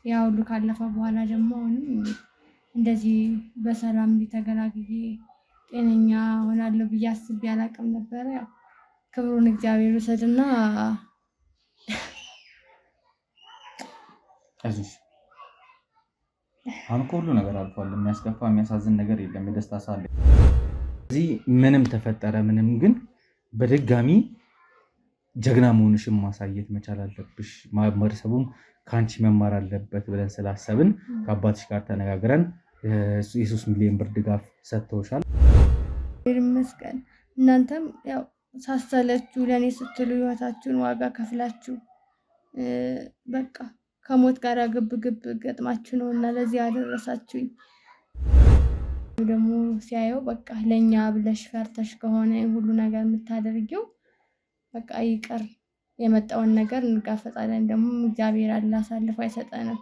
ያ ሁሉ ካለፈ በኋላ ደግሞ እንደዚህ በሰላም እንዲተገላግዬ ጤነኛ ሆናለሁ ብዬ አስቤ አላቅም ነበር። ያው ክብሩን እግዚአብሔር ይውሰድና አይዞሽ አሁን ሁሉ ነገር አልፏል። የሚያስከፋ የሚያሳዝን ነገር የለም። የደስታ ሳለ እዚህ ምንም ተፈጠረ ምንም ግን በድጋሚ ጀግና መሆንሽን ማሳየት መቻል አለብሽ። ማህበረሰቡም ካንቺ መማር አለበት ብለን ስላሰብን ከአባትሽ ጋር ተነጋግረን የ3 ሚሊዮን ብር ድጋፍ ሰጥተውሻል። ይመስገን እናንተም ያው ሳሰለችሁ ለኔ ስትሉ ህይወታችሁን ዋጋ ከፍላችሁ በቃ ከሞት ጋር ግብ ገጥማችሁ ነውና ለዚህ ያደረሳችሁኝ። ደግሞ ሲያየው በቃ ለኛ ብለሽ ፈርተሽ ከሆነ ሁሉ ነገር የምታደርጊው በቃ ይቅር የመጣውን ነገር እንጋፈጣለን። ደግሞ እግዚአብሔር አሳልፎ አይሰጠንም።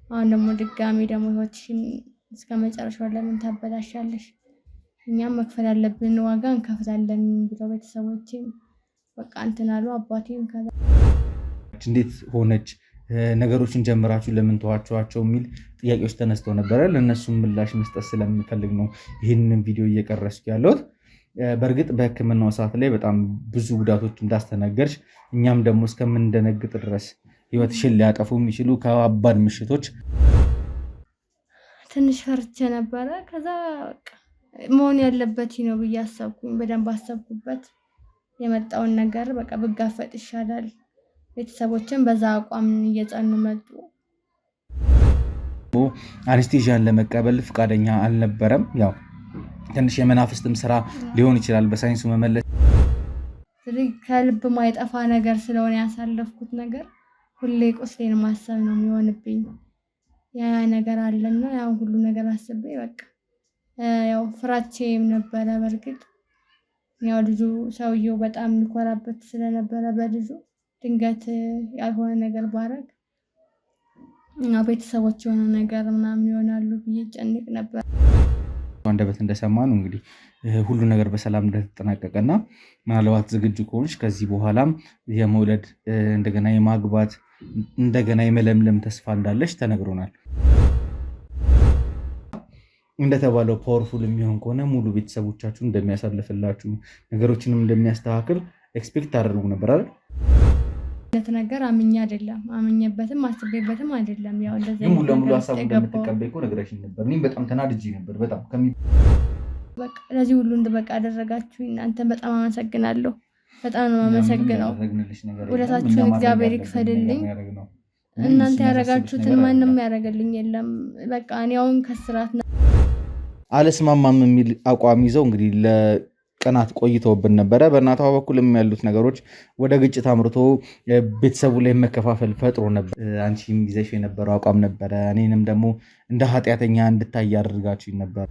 አሁን ደግሞ ድጋሚ ደግሞ ህይወትሽን እስከመጨረሻው ለምን ታበላሻለሽ? እኛም መክፈል ያለብን ዋጋ እንከፍላለን ብለው ቤተሰቦቼም በቃ እንትን አሉ። አባቴም ከዛ እንዴት ሆነች ነገሮችን ጀምራችሁ ለምን ተዋችኋቸው የሚል ጥያቄዎች ተነስተው ነበረ። ለእነሱም ምላሽ መስጠት ስለምፈልግ ነው ይህንን ቪዲዮ እየቀረስኩ ያለሁት። በእርግጥ በሕክምናው ሰዓት ላይ በጣም ብዙ ጉዳቶች እንዳስተናገርሽ እኛም ደግሞ እስከምንደነግጥ ድረስ ህይወትሽን ሊያጠፉ የሚችሉ ከባድ ምሽቶች ትንሽ ፈርቼ ነበረ። ከዛ መሆን ያለበት ነው ብዬ አሰብኩኝ። በደንብ አሰብኩበት። የመጣውን ነገር በቃ ብጋፈጥ ይሻላል። ቤተሰቦችን በዛ አቋም እየጸኑ መጡ። አነስቴዥያን ለመቀበል ፍቃደኛ አልነበረም። ያው ትንሽ የመናፍስትም ስራ ሊሆን ይችላል በሳይንሱ መመለስ። ከልብ ማይጠፋ ነገር ስለሆነ ያሳለፍኩት ነገር ሁሌ ቁስሌን ማሰብ ነው የሚሆንብኝ። ያ ነገር አለና ያው ሁሉ ነገር አስቤ በቃ ያው ፍራቼም ነበረ። በርግጥ ያው ልጁ ሰውየው በጣም የሚኮራበት ስለነበረ በልጁ ድንገት ያልሆነ ነገር ባረግ እና ቤተሰቦች የሆነ ነገር ምናምን ይሆናሉ ብዬ ጨንቅ ነበር። አንደበት እንደሰማነው እንግዲህ ሁሉ ነገር በሰላም እንደተጠናቀቀና ምናልባት ዝግጁ ከሆንሽ ከዚህ በኋላም የመውለድ እንደገና የማግባት እንደገና የመለምለም ተስፋ እንዳለሽ ተነግሮናል። እንደተባለው ፓወርፉል የሚሆን ከሆነ ሙሉ ቤተሰቦቻችሁን እንደሚያሳልፍላችሁ ነገሮችንም እንደሚያስተካክል ኤክስፔክት አደረጉ ነበር አይደል? ነገር አምኜ አይደለም አምኜበትም አስቤበትም አይደለም። ያው እንደዚህ ሙሉ ለሙሉ ሐሳቡ እንደምትቀበይ እኮ ነግረሽኝ ነበር። እኔም በጣም ተናድጄ ነበር። በጣም በቃ ለዚህ ሁሉ እንደበቃ አደረጋችሁ። እናንተ በጣም አመሰግናለሁ። በጣም ነው አመሰግናለሁ። ውለታችሁን እግዚአብሔር ይክፈልልኝ። እናንተ ያረጋችሁትን ማንንም ያረጋልኝ የለም። በቃ እኔ አሁን ከስራት አልስማማም የሚል አቋም ይዘው እንግዲህ ለቀናት ቆይተውብን ነበረ። በእናቷ በኩልም ያሉት ነገሮች ወደ ግጭት አምርቶ ቤተሰቡ ላይ መከፋፈል ፈጥሮ ነበር። አንቺም ይዘሽ የነበረው አቋም ነበረ። እኔንም ደግሞ እንደ ኃጢአተኛ እንድታይ አድርጋችሁ ነበር።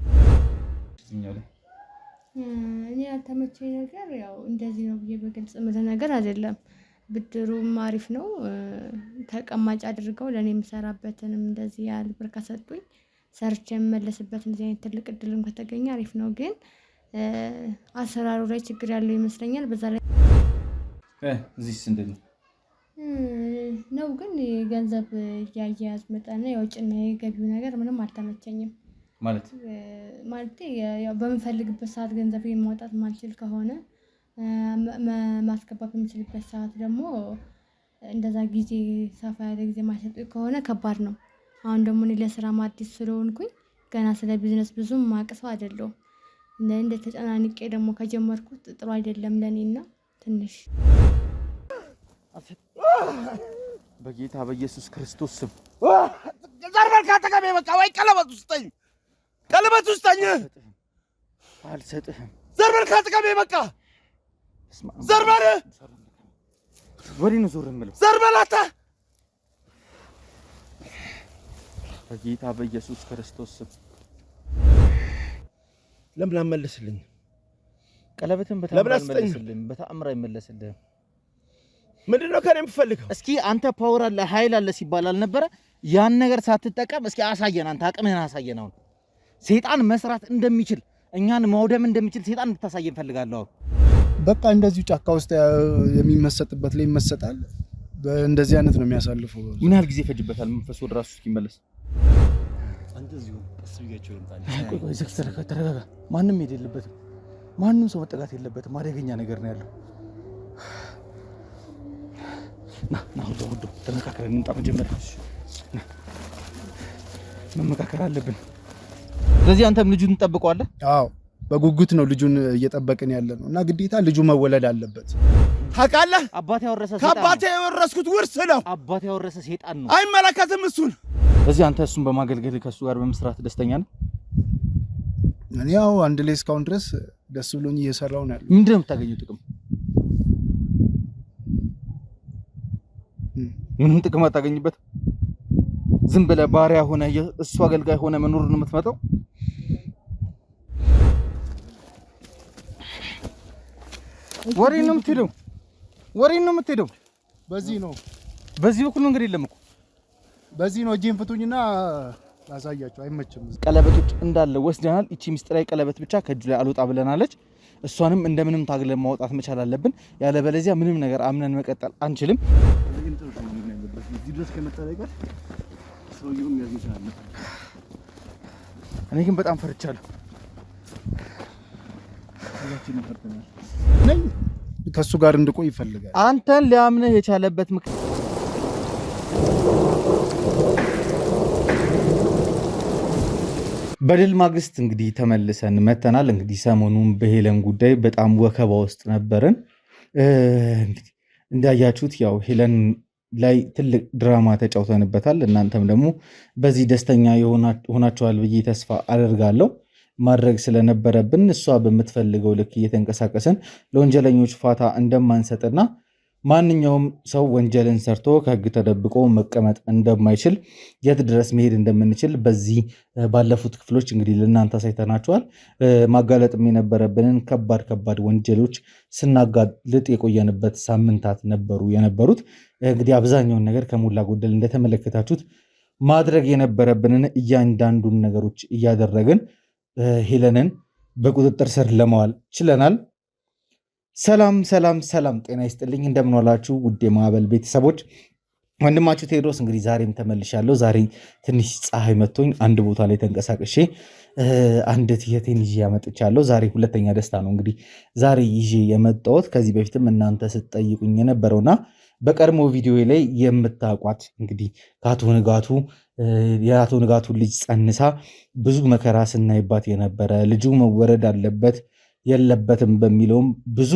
እኔ ያልተመቸኝ ነገር ያው እንደዚህ ነው ብዬ በግልጽ ምለ ነገር አይደለም። ብድሩም አሪፍ ነው። ተቀማጭ አድርገው ለኔ የምሰራበትንም እንደዚህ ያህል ብር ከሰጡኝ ሰርቼ የምመለስበት እንደዚህ አይነት ትልቅ እድልም ከተገኘ አሪፍ ነው። ግን አሰራሩ ላይ ችግር ያለው ይመስለኛል። በዛ ላይ እዚህስ እንደዚህ ነው። ግን ገንዘብ ያያያዝ መጠን የውጭና የገቢው ነገር ምንም አልተመቸኝም። ማለት ያው በምፈልግበት ሰዓት ገንዘብ ማውጣት ማልችል ከሆነ ማስገባት በምችልበት ሰዓት ደግሞ እንደዛ ጊዜ ሰፋ ያለ ጊዜ ማይሰጥ ከሆነ ከባድ ነው። አሁን ደግሞ እኔ ለስራ አዲስ ስለሆንኩኝ ገና ስለ ቢዝነስ ብዙም ማቅሰው አይደለም። እንደ ተጨናንቄ ደግሞ ከጀመርኩት ጥሩ አይደለም ለኔና ትንሽ በጌታ በኢየሱስ ክርስቶስ ስም ዘርበል ካተቀበ በቃ ወይ ቀለበት ውስጠኝ አልሰጥህም። ዘርበል ካተቀበ በቃ ዘርበል ወዲህ ነው ዞር የምለው። ዘርበል አታ በጌታ በኢየሱስ ክርስቶስ ስም ለምን አመለስልኝ? ቀለበትን በተአምር አይመለስልህም። ምንድነው ከኔ የምትፈልገው? እስኪ አንተ ፓወር አለ ኃይል አለ ሲባል አልነበረ? ያን ነገር ሳትጠቀም እስኪ አሳየን። አንተ አቅምህን አሳየን። አሁን ሰይጣን መስራት እንደሚችል እኛን ማውደም እንደሚችል ሰይጣን እንድታሳየን ፈልጋለሁ። በቃ እንደዚሁ ጫካ ውስጥ የሚመሰጥበት ላይ ይመሰጣል። እንደዚህ አይነት ነው የሚያሳልፈው። ምን ያህል ጊዜ ፈጅበታል መንፈሱ ወደ ራሱ እስኪመለስ? አንተ እዚሁ እስቢያቸው ይምጣል። ቆይ ተረጋጋ። ማንም ሄድ የለበትም። ማንም ሰው መጠጋት የለበትም። አደገኛ ነገር ነው ያለው። ና ወዶ ተመካከረን እንጣ። መጀመሪያ መመካከር አለብን። ስለዚህ አንተም ልጁን ትጠብቀዋለህ? አዎ በጉጉት ነው ልጁን እየጠበቅን ያለ ነው እና ግዴታ ልጁ መወለድ አለበት። ታውቃለህ? አባቴ ያወረሰ ሰይጣን ከአባቴ የወረስኩት ውርስ ነው። አባቴ ያወረሰ ሰይጣን ነው። አይመለከትም እሱን። ስለዚህ አንተ እሱን በማገልገል ከሱ ጋር በመስራት ደስተኛ ነህ? እኔ ያው አንድ ላይ እስካሁን ድረስ ደስ ብሎኝ እየሰራው ነው ያለው። ምንድን ነው የምታገኘው ጥቅም? ምንም ጥቅም አታገኝበት። ዝም ብለህ ባሪያ ሆነ እሱ አገልጋይ ሆነ መኖር ነው የምትመጣው። ወሬን ነው የምትሄደው። በዚህ በኩል መንገድ የለም እኮ። በዚህ ነው። እጄን ፍቱኝና ላሳያቸው። አይመችም። ቀለበቶች እንዳለ ወስደናል። እቺ ሚስጥራዊ ቀለበት ብቻ ከእጁ ላይ አልወጣ ብለናለች። እሷንም እንደምንም ታግለን ማውጣት መቻል አለብን። ያለበለዚያ ምንም ነገር አምነን መቀጠል አንችልም። እኔ ግን በጣም ፈርቻለሁ። ከሱ ጋር እንድቆይ ይፈልጋል። አንተን ሊያምንህ የቻለበት ምክንያት በድል ማግስት እንግዲህ ተመልሰን መተናል። እንግዲህ ሰሞኑን በሄለን ጉዳይ በጣም ወከባ ውስጥ ነበርን። እንግዲህ እንዳያችሁት ያው ሄለን ላይ ትልቅ ድራማ ተጫውተንበታል። እናንተም ደግሞ በዚህ ደስተኛ ሆናችኋል ብዬ ተስፋ አደርጋለሁ። ማድረግ ስለነበረብን እሷ በምትፈልገው ልክ እየተንቀሳቀሰን ለወንጀለኞች ፋታ እንደማንሰጥና ማንኛውም ሰው ወንጀልን ሰርቶ ከሕግ ተደብቆ መቀመጥ እንደማይችል የት ድረስ መሄድ እንደምንችል በዚህ ባለፉት ክፍሎች እንግዲህ ለእናንተ አሳይተናችኋል። ማጋለጥም የነበረብንን ከባድ ወንጀሎች ስናጋልጥ የቆየንበት ሳምንታት ነበሩ የነበሩት። እንግዲህ አብዛኛውን ነገር ከሞላ ጎደል እንደተመለከታችሁት ማድረግ የነበረብንን እያንዳንዱን ነገሮች እያደረግን ሄለንን በቁጥጥር ስር ለማዋል ችለናል። ሰላም ጤና ይስጥልኝ። እንደምን ዋላችሁ ውድ የማዕበል ቤተሰቦች፣ ወንድማችሁ ቴዎድሮስ እንግዲህ ዛሬም ተመልሻለሁ። ዛሬ ትንሽ ፀሐይ መቶኝ አንድ ቦታ ላይ ተንቀሳቅሼ አንድ እህቴን ይዤ ያመጥቻለሁ። ዛሬ ሁለተኛ ደስታ ነው እንግዲህ ዛሬ ይዤ የመጣሁት። ከዚህ በፊትም እናንተ ስትጠይቁኝ የነበረውና በቀድሞ ቪዲዮ ላይ የምታውቋት እንግዲህ የአቶ ንጋቱ ልጅ ጸንሳ ብዙ መከራ ስናይባት የነበረ ልጁ መወረድ አለበት የለበትም በሚለውም ብዙ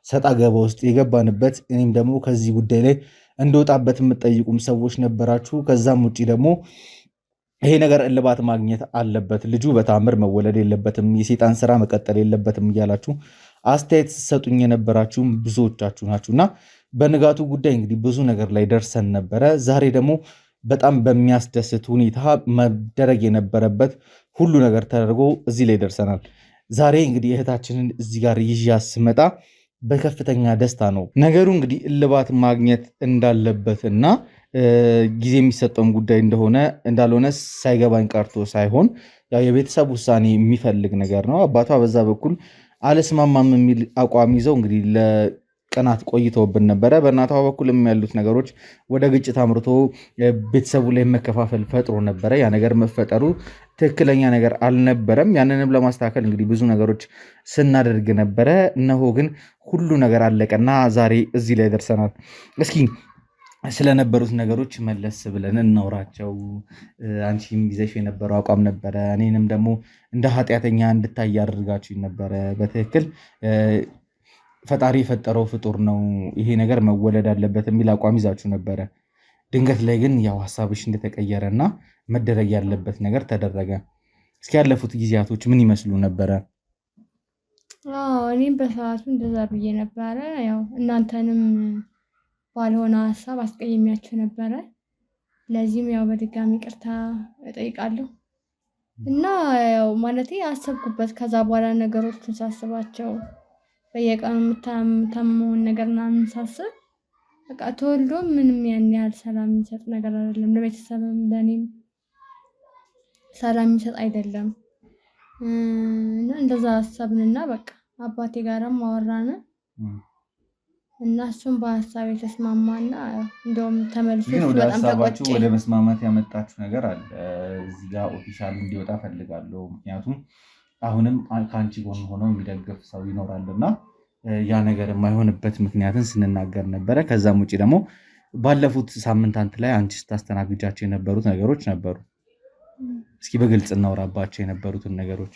ሰጣ ገባ ውስጥ የገባንበት፣ እኔም ደግሞ ከዚህ ጉዳይ ላይ እንደወጣበት የምትጠይቁም ሰዎች ነበራችሁ። ከዛም ውጭ ደግሞ ይሄ ነገር እልባት ማግኘት አለበት፣ ልጁ በታምር መወለድ የለበትም፣ የሴጣን ስራ መቀጠል የለበትም እያላችሁ አስተያየት ስትሰጡኝ የነበራችሁም ብዙዎቻችሁ ናችሁና በንጋቱ ጉዳይ እንግዲህ ብዙ ነገር ላይ ደርሰን ነበረ። ዛሬ ደግሞ በጣም በሚያስደስት ሁኔታ መደረግ የነበረበት ሁሉ ነገር ተደርጎ እዚህ ላይ ደርሰናል። ዛሬ እንግዲህ እህታችንን እዚህ ጋር ይዣት ስመጣ በከፍተኛ ደስታ ነው። ነገሩ እንግዲህ እልባት ማግኘት እንዳለበትና ጊዜ የሚሰጠውም ጉዳይ እንዳልሆነ ሳይገባኝ ቀርቶ ሳይሆን ያው የቤተሰብ ውሳኔ የሚፈልግ ነገር ነው። አባቷ በዛ በኩል አልስማማም የሚል አቋም ይዘው እንግዲህ ለቀናት ቆይተውብን ነበረ። በእናቷ በኩልም ያሉት ነገሮች ወደ ግጭት አምርቶ ቤተሰቡ ላይ መከፋፈል ፈጥሮ ነበረ። ያ ነገር መፈጠሩ ትክክለኛ ነገር አልነበረም። ያንንም ለማስተካከል እንግዲህ ብዙ ነገሮች ስናደርግ ነበረ። እነሆ ግን ሁሉ ነገር አለቀና ዛሬ እዚህ ላይ ደርሰናል። እስኪ ስለነበሩት ነገሮች መለስ ብለን እናውራቸው። አንቺም ይዘሽ የነበረው አቋም ነበረ፣ እኔንም ደግሞ እንደ ኃጢአተኛ እንድታይ አድርጋችሁ ነበረ። በትክክል ፈጣሪ የፈጠረው ፍጡር ነው፣ ይሄ ነገር መወለድ አለበት የሚል አቋም ይዛችሁ ነበረ። ድንገት ላይ ግን ያው ሀሳብሽ እንደተቀየረ እና መደረግ ያለበት ነገር ተደረገ። እስኪ ያለፉት ጊዜያቶች ምን ይመስሉ ነበረ? እኔም በሰዓቱ እንደዛ ብዬ ነበረ። ያው እናንተንም ባልሆነ ሀሳብ አስቀየሚያችሁ ነበረ። ለዚህም ያው በድጋሚ ቅርታ እጠይቃለሁ እና ያው ማለቴ አሰብኩበት። ከዛ በኋላ ነገሮችን ሳስባቸው በየቀኑ የምታመውን ነገር ምናምን ሳስብ በቃ ተወልዶ ምንም ያን ያህል ሰላም የሚሰጥ ነገር አይደለም። ለቤተሰብም ለእኔም ሰላም የሚሰጥ አይደለም እና እንደዛ አሰብንና በቃ አባቴ ጋርም አወራን። እና እሱም በሀሳብ የተስማማና እንደውም ተመልሶ ግን ወደ በጣም ሀሳባችሁ ተቆጨ። ወደ መስማማት ያመጣችሁ ነገር አለ። እዚህ ጋር ኦፊሻል እንዲወጣ ፈልጋለሁ። ምክንያቱም አሁንም ከአንቺ ጎን ሆኖ የሚደግፍ ሰው ይኖራልና ያ ነገር የማይሆንበት ምክንያትን ስንናገር ነበረ። ከዛም ውጭ ደግሞ ባለፉት ሳምንታት ላይ አንቺ ስታስተናግጃቸው የነበሩት ነገሮች ነበሩ። እስኪ በግልጽ እናውራባቸው የነበሩትን ነገሮች።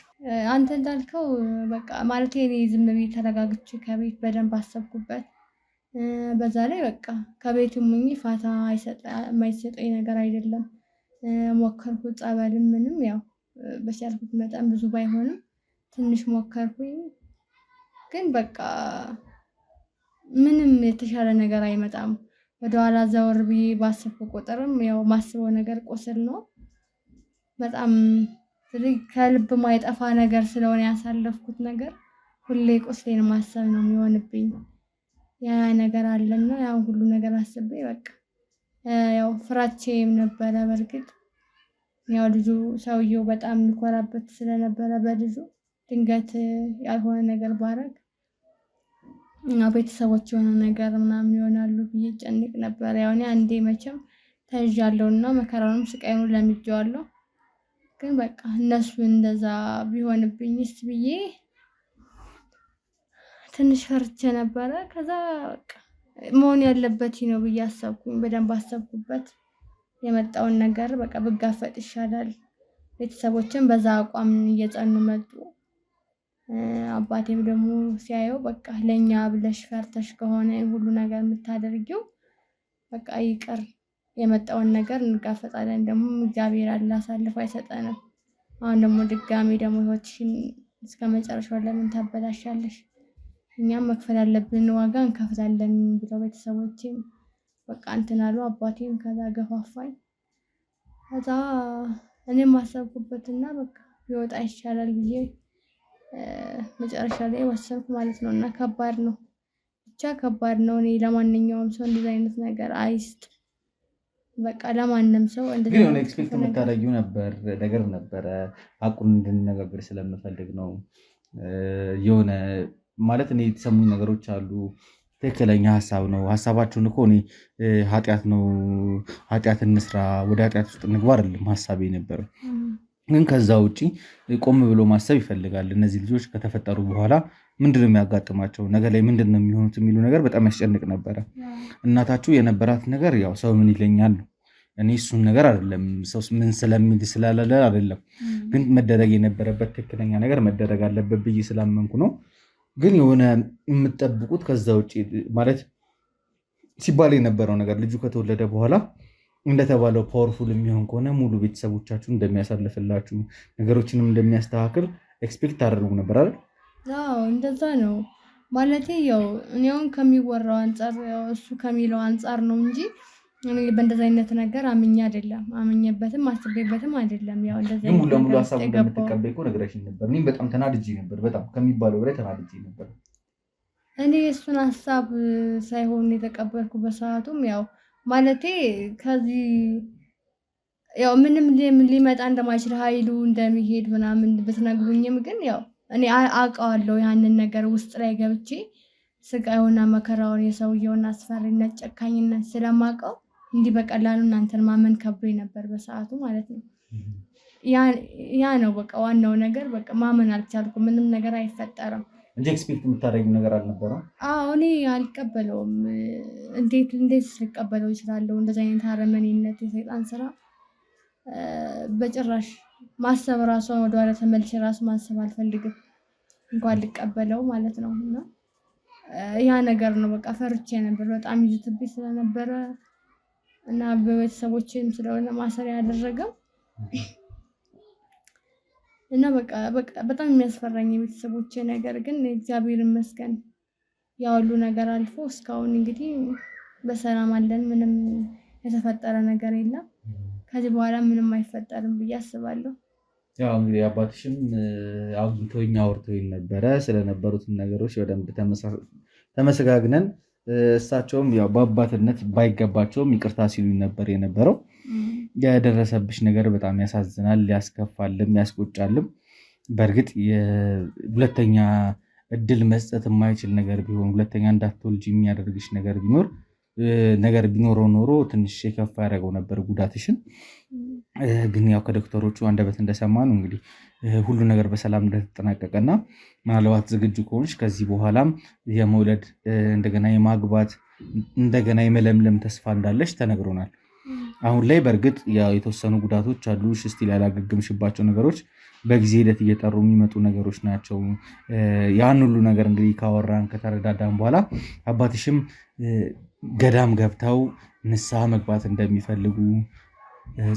አንተ እንዳልከው በቃ ማለት እኔ ዝም ብዬ ተረጋግቼ ከቤት በደንብ አሰብኩበት። በዛ ላይ በቃ ከቤትም ሆኜ ፋታ የማይሰጠኝ ነገር አይደለም። ሞከርኩ ጸበልም ምንም ያው በቻልኩት መጠን ብዙ ባይሆንም ትንሽ ሞከርኩኝ። ግን በቃ ምንም የተሻለ ነገር አይመጣም። ወደኋላ ዘወር ብዬ ባሰብኩ ቁጥርም ያው ማስበው ነገር ቁስል ነው። በጣም ከልብ ማይጠፋ ነገር ስለሆነ ያሳለፍኩት ነገር ሁሌ ቁስሌን ማሰብ ነው የሚሆንብኝ። ያ ነገር አለና ያው ሁሉ ነገር አስቤ በቃ ያው ፍራቼም ነበረ። በርግጥ ያው ልጁ ሰውየው በጣም የሚኮራበት ስለነበረ በልጁ ድንገት ያልሆነ ነገር ባረግ ቤተሰቦች የሆነ ነገር ምናምን ይሆናሉ ብዬ ጨንቅ ነበር። ያው እኔ አንዴ መቼም ተይዣለሁና መከራውንም ስቃዩን ለምጄዋለሁ። ግን በቃ እነሱ እንደዛ ቢሆንብኝስ ብዬ ትንሽ ፈርቼ ነበረ። ከዛ በቃ መሆን ያለበት ነው ብዬ አሰብኩኝ። በደንብ አሰብኩበት። የመጣውን ነገር በቃ ብጋፈጥ ይሻላል። ቤተሰቦችን በዛ አቋም እየጸኑ መጡ። አባቴም ደግሞ ሲያየው በቃ ለኛ ብለሽ ፈርተሽ ከሆነ ሁሉ ነገር የምታደርጊው በቃ ይቅር፣ የመጣውን ነገር እንጋፈጣለን። ደግሞ እግዚአብሔር አለ አሳልፎ አይሰጠንም። አሁን ደግሞ ድጋሚ ደግሞ ህይወትሽን እስከ መጨረሻው ለምን ታበላሻለሽ? እኛም መክፈል ያለብን ዋጋ እንከፍላለን ብለው ቤተሰቦቼም በቃ እንትን አሉ። አባቴም ከዛ ገፋፋኝ። ከዛ እኔም አሰብኩበትና በቃ ቢወጣ ይሻላል ብዬ መጨረሻ ላይ ወሰንኩ ማለት ነው። እና ከባድ ነው፣ ብቻ ከባድ ነው። እኔ ለማንኛውም ሰው እንደዚህ አይነት ነገር አይስጥ። በቃ ለማንም ሰው እንደዚህ ግን የሆነ ኤክስፔክት የምታደርጊው ነገር ነበረ። ሀቁን እንድንነጋገር ስለምፈልግ ነው። የሆነ ማለት እኔ የተሰሙኝ ነገሮች አሉ። ትክክለኛ ሀሳብ ነው። ሀሳባችሁን እኮ እኔ ኃጢአት ነው ኃጢአት እንስራ ወደ ኃጢአት ውስጥ እንግባ አይደለም ሀሳቤ ነበረው። ግን ከዛ ውጪ ቆም ብሎ ማሰብ ይፈልጋል። እነዚህ ልጆች ከተፈጠሩ በኋላ ምንድነው የሚያጋጥማቸው፣ ነገ ላይ ምንድነው የሚሆኑት የሚሉ ነገር በጣም ያስጨንቅ ነበረ። እናታችሁ የነበራት ነገር ያው ሰው ምን ይለኛል ነው። እኔ እሱን ነገር አይደለም ሰው ምን ስለሚል ስላላለ አይደለም፣ ግን መደረግ የነበረበት ትክክለኛ ነገር መደረግ አለበት ብዬ ስላመንኩ ነው። ግን የሆነ የምትጠብቁት ከዛ ውጪ ማለት ሲባል የነበረው ነገር ልጁ ከተወለደ በኋላ እንደተባለው ፓወርፉል የሚሆን ከሆነ ሙሉ ቤተሰቦቻችሁን እንደሚያሳልፍላችሁ ነገሮችንም እንደሚያስተካክል ኤክስፔክት ታደርጉ ነበር አይደል? አዎ እንደዛ ነው ማለቴ። ያው እኔ አሁን ከሚወራው አንጻር እሱ ከሚለው አንጻር ነው እንጂ እኔ በእንደዚህ አይነት ነገር አምኜ አይደለም፣ አምኜበትም አስቤበትም አይደለም። ያው እንደዚህ ሙሉ ለሙሉ ሀሳቡን እንደምትቀበይ እኮ ነግረሽኝ ነበር። እኔም በጣም ተናድጄ ነበር፣ በጣም ከሚባለው በላይ ተናድጄ ነበር። እኔ እሱን ሀሳብ ሳይሆን የተቀበልኩ በሰዓቱም ያው ማለቴ ከዚህ ያው ምንም ሊመጣ እንደማይችል ኃይሉ እንደሚሄድ ምናምን ብትነግሩኝም ግን ያው እኔ አውቀዋለሁ ያንን ነገር ውስጥ ላይ ገብቼ ስቃዩና መከራውን የሰውየውን አስፈሪነት ጨካኝነት ስለማውቀው እንዲህ በቀላሉ እናንተን ማመን ከብዶኝ ነበር በሰዓቱ ማለት ነው። ያ ነው በቃ ዋናው ነገር። በቃ ማመን አልቻልኩም። ምንም ነገር አይፈጠርም እንጂ ኤክስፔክት የምታደርጊው ነገር አልነበረም። አዎ እኔ አልቀበለውም። እንዴት ልቀበለው እችላለሁ? እንደዚህ አይነት አረመኔነት፣ የሰይጣን ስራ በጭራሽ ማሰብ ራሱ ወደኋላ ተመልሼ ራሱ ማሰብ አልፈልግም፣ እንኳን ልቀበለው ማለት ነው። እና ያ ነገር ነው በቃ ፈርቼ ነበር። በጣም ይዝትብኝ ስለነበረ እና በቤተሰቦቼም ስለሆነ ማሰር ያደረገው እና በቃ በጣም የሚያስፈራኝ የቤተሰቦቼ ነገር። ግን እግዚአብሔር ይመስገን ያ ሁሉ ነገር አልፎ እስካሁን እንግዲህ በሰላም አለን። ምንም የተፈጠረ ነገር የለም። ከዚህ በኋላ ምንም አይፈጠርም ብዬ አስባለሁ። ያው እንግዲህ አባትሽም አውርቶኝ ነበረ ስለነበሩትም ነገሮች በደንብ ተመሰጋግነን፣ እሳቸውም ያው በአባትነት ባይገባቸውም ይቅርታ ሲሉኝ ነበር የነበረው። የደረሰብሽ ነገር በጣም ያሳዝናል፣ ያስከፋልም ያስቆጫልም። በእርግጥ የሁለተኛ እድል መስጠት የማይችል ነገር ቢሆን ሁለተኛ እንዳትወልጂ የሚያደርግሽ ነገር ቢኖረው ኖሮ ትንሽ የከፋ ያደረገው ነበር ጉዳትሽን። ግን ያው ከዶክተሮቹ አንደበት እንደሰማ ነው እንግዲህ ሁሉ ነገር በሰላም እንደተጠናቀቀና ምናልባት ዝግጁ ከሆንሽ ከዚህ በኋላም የመውለድ እንደገና የማግባት እንደገና የመለምለም ተስፋ እንዳለሽ ተነግሮናል። አሁን ላይ በእርግጥ የተወሰኑ ጉዳቶች አሉ። ስቲል ያላገገምሽባቸው ነገሮች በጊዜ ሂደት እየጠሩ የሚመጡ ነገሮች ናቸው። ያን ሁሉ ነገር እንግዲህ ካወራን ከተረዳዳን በኋላ አባትሽም ገዳም ገብተው ንስሐ መግባት እንደሚፈልጉ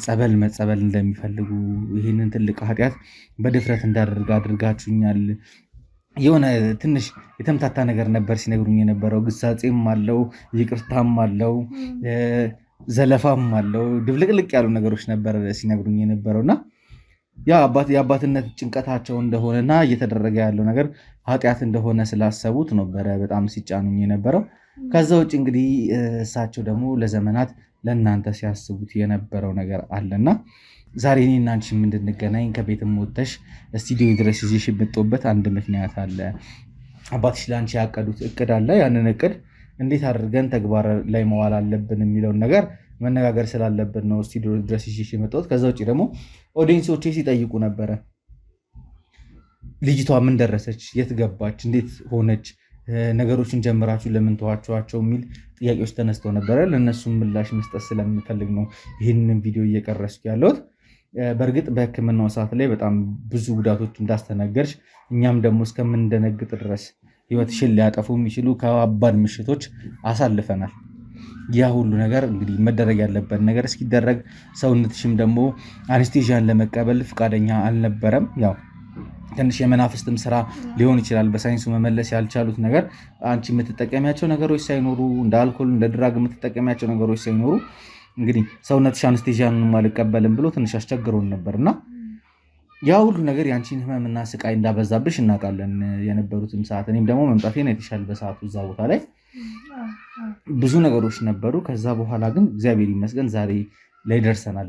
ጸበል መጸበል እንደሚፈልጉ ይህንን ትልቅ ኃጢአት በድፍረት እንዳደርግ አድርጋችሁኛል። የሆነ ትንሽ የተምታታ ነገር ነበር ሲነግሩኝ የነበረው። ግሳጼም አለው፣ ይቅርታም አለው፣ ዘለፋም አለው። ድብልቅልቅ ያሉ ነገሮች ነበር ሲነግሩኝ የነበረውና የአባትነት ጭንቀታቸው እንደሆነና እየተደረገ ያለው ነገር ኃጢአት እንደሆነ ስላሰቡት ነበረ በጣም ሲጫኑኝ የነበረው። ከዛ ውጭ እንግዲህ እሳቸው ደግሞ ለዘመናት ለእናንተ ሲያስቡት የነበረው ነገር አለና ዛሬ እኔና አንቺም እንድንገናኝ ከቤትም ወጥተሽ ስቱዲዮ ድረስ ይዤሽ የመጣሁበት አንድ ምክንያት አለ። አባትሽ ለአንቺ ያቀዱት እቅድ አለ። ያንን እቅድ እንዴት አድርገን ተግባር ላይ መዋል አለብን የሚለውን ነገር መነጋገር ስላለብን ነው ስቱዲዮ ድረስ ይዤሽ የመጣሁት። ከዛ ውጭ ደግሞ ኦዲየንሶቼ ሲጠይቁ ነበረ ልጅቷ ምን ደረሰች፣ የት ገባች፣ እንዴት ሆነች፣ ነገሮችን ጀምራችሁ ለምን ተዋችኋቸው የሚል ጥያቄዎች ተነስተው ነበረ። ለእነሱም ምላሽ መስጠት ስለምፈልግ ነው ይህንን ቪዲዮ እየቀረስኩ ያለሁት። በእርግጥ በሕክምናው ሰዓት ላይ በጣም ብዙ ጉዳቶች እንዳስተናገርሽ እኛም ደግሞ እስከምንደነግጥ ድረስ ህይወትሽን ሊያጠፉ የሚችሉ ከባድ ምሽቶች አሳልፈናል። ያ ሁሉ ነገር እንግዲህ መደረግ ያለበት ነገር እስኪደረግ ሰውነትሽም ደግሞ አኔስቴዥያን ለመቀበል ፈቃደኛ አልነበረም። ያው ትንሽ የመናፍስትም ስራ ሊሆን ይችላል። በሳይንሱ መመለስ ያልቻሉት ነገር አንቺ የምትጠቀሚያቸው ነገሮች ሳይኖሩ እንደ አልኮል እንደ ድራግ የምትጠቀሚያቸው ነገሮች ሳይኖሩ እንግዲህ ሰውነትሽ አኔስቴዥያን አልቀበልም ብሎ ትንሽ አስቸግሮን ነበርና ያ ሁሉ ነገር የአንቺን ህመምና ስቃይ እንዳበዛብሽ እናውቃለን። የነበሩትም ሰዓት እኔም ደግሞ መምጣቴን የተሻለ በሰዓቱ እዛ ቦታ ላይ ብዙ ነገሮች ነበሩ። ከዛ በኋላ ግን እግዚአብሔር ይመስገን ዛሬ ላይ ደርሰናል።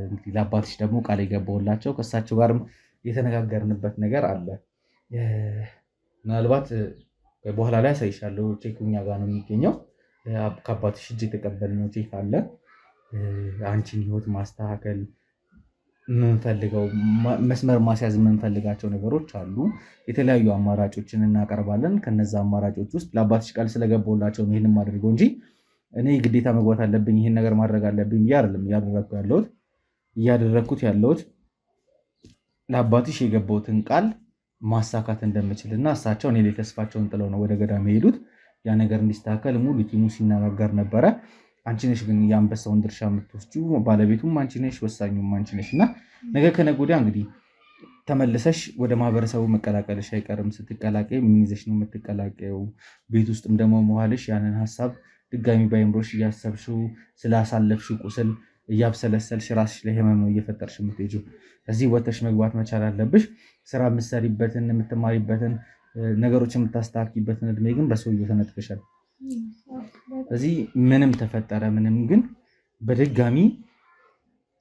እንግዲህ ለአባትሽ ደግሞ ቃል የገባሁላቸው ከእሳቸው ጋርም የተነጋገርንበት ነገር አለ። ምናልባት በኋላ ላይ አሳይሻለሁ። ቼክ እኛ ጋር ነው የሚገኘው። ከአባትሽ እጅ የተቀበልነው ቼክ አለ። አንቺን ህይወት ማስተካከል የምንፈልገው መስመር ማስያዝ የምንፈልጋቸው ነገሮች አሉ። የተለያዩ አማራጮችን እናቀርባለን። ከነዛ አማራጮች ውስጥ ለአባትሽ ቃል ስለገባሁላቸው ነው ይህንም አድርገው እንጂ እኔ ግዴታ መግባት አለብኝ ይህን ነገር ማድረግ አለብኝ ብዬ አይደለም እያደረግኩት ያለሁት ለአባትሽ የገባሁትን ቃል ማሳካት እንደምችልና እሳቸው እኔ ላይ ተስፋቸውን ጥለው ነው ወደ ገዳም የሄዱት። ያ ነገር እንዲስተካከል ሙሉ ቲሙ ሲነጋገር ነበረ። አንቺ ነሽ ግን የአንበሳውን ድርሻ የምትወስጂው፣ ባለቤቱም አንቺ ነሽ፣ ወሳኙም አንቺ ነሽ እና ነገ ከነገ ወዲያ እንግዲህ ተመልሰሽ ወደ ማህበረሰቡ መቀላቀልሽ አይቀርም። ስትቀላቀይ ምን ይዘሽ ነው የምትቀላቀየው? ቤት ውስጥም ደግሞ መዋልሽ ያንን ሀሳብ ድጋሚ በአይምሮሽ እያሰብሽው ስላሳለፍሽው ቁስል እያብሰለሰልሽ ራስሽ ላይ ህመም ነው እየፈጠርሽ የምትሄጂው። እዚህ ወተሽ መግባት መቻል አለብሽ። ስራ የምትሰሪበትን የምትማሪበትን ነገሮች የምታስተካክይበትን እድሜ ግን በሰውየው ተነጥቀሻል። እዚህ ምንም ተፈጠረ ምንም ግን በድጋሚ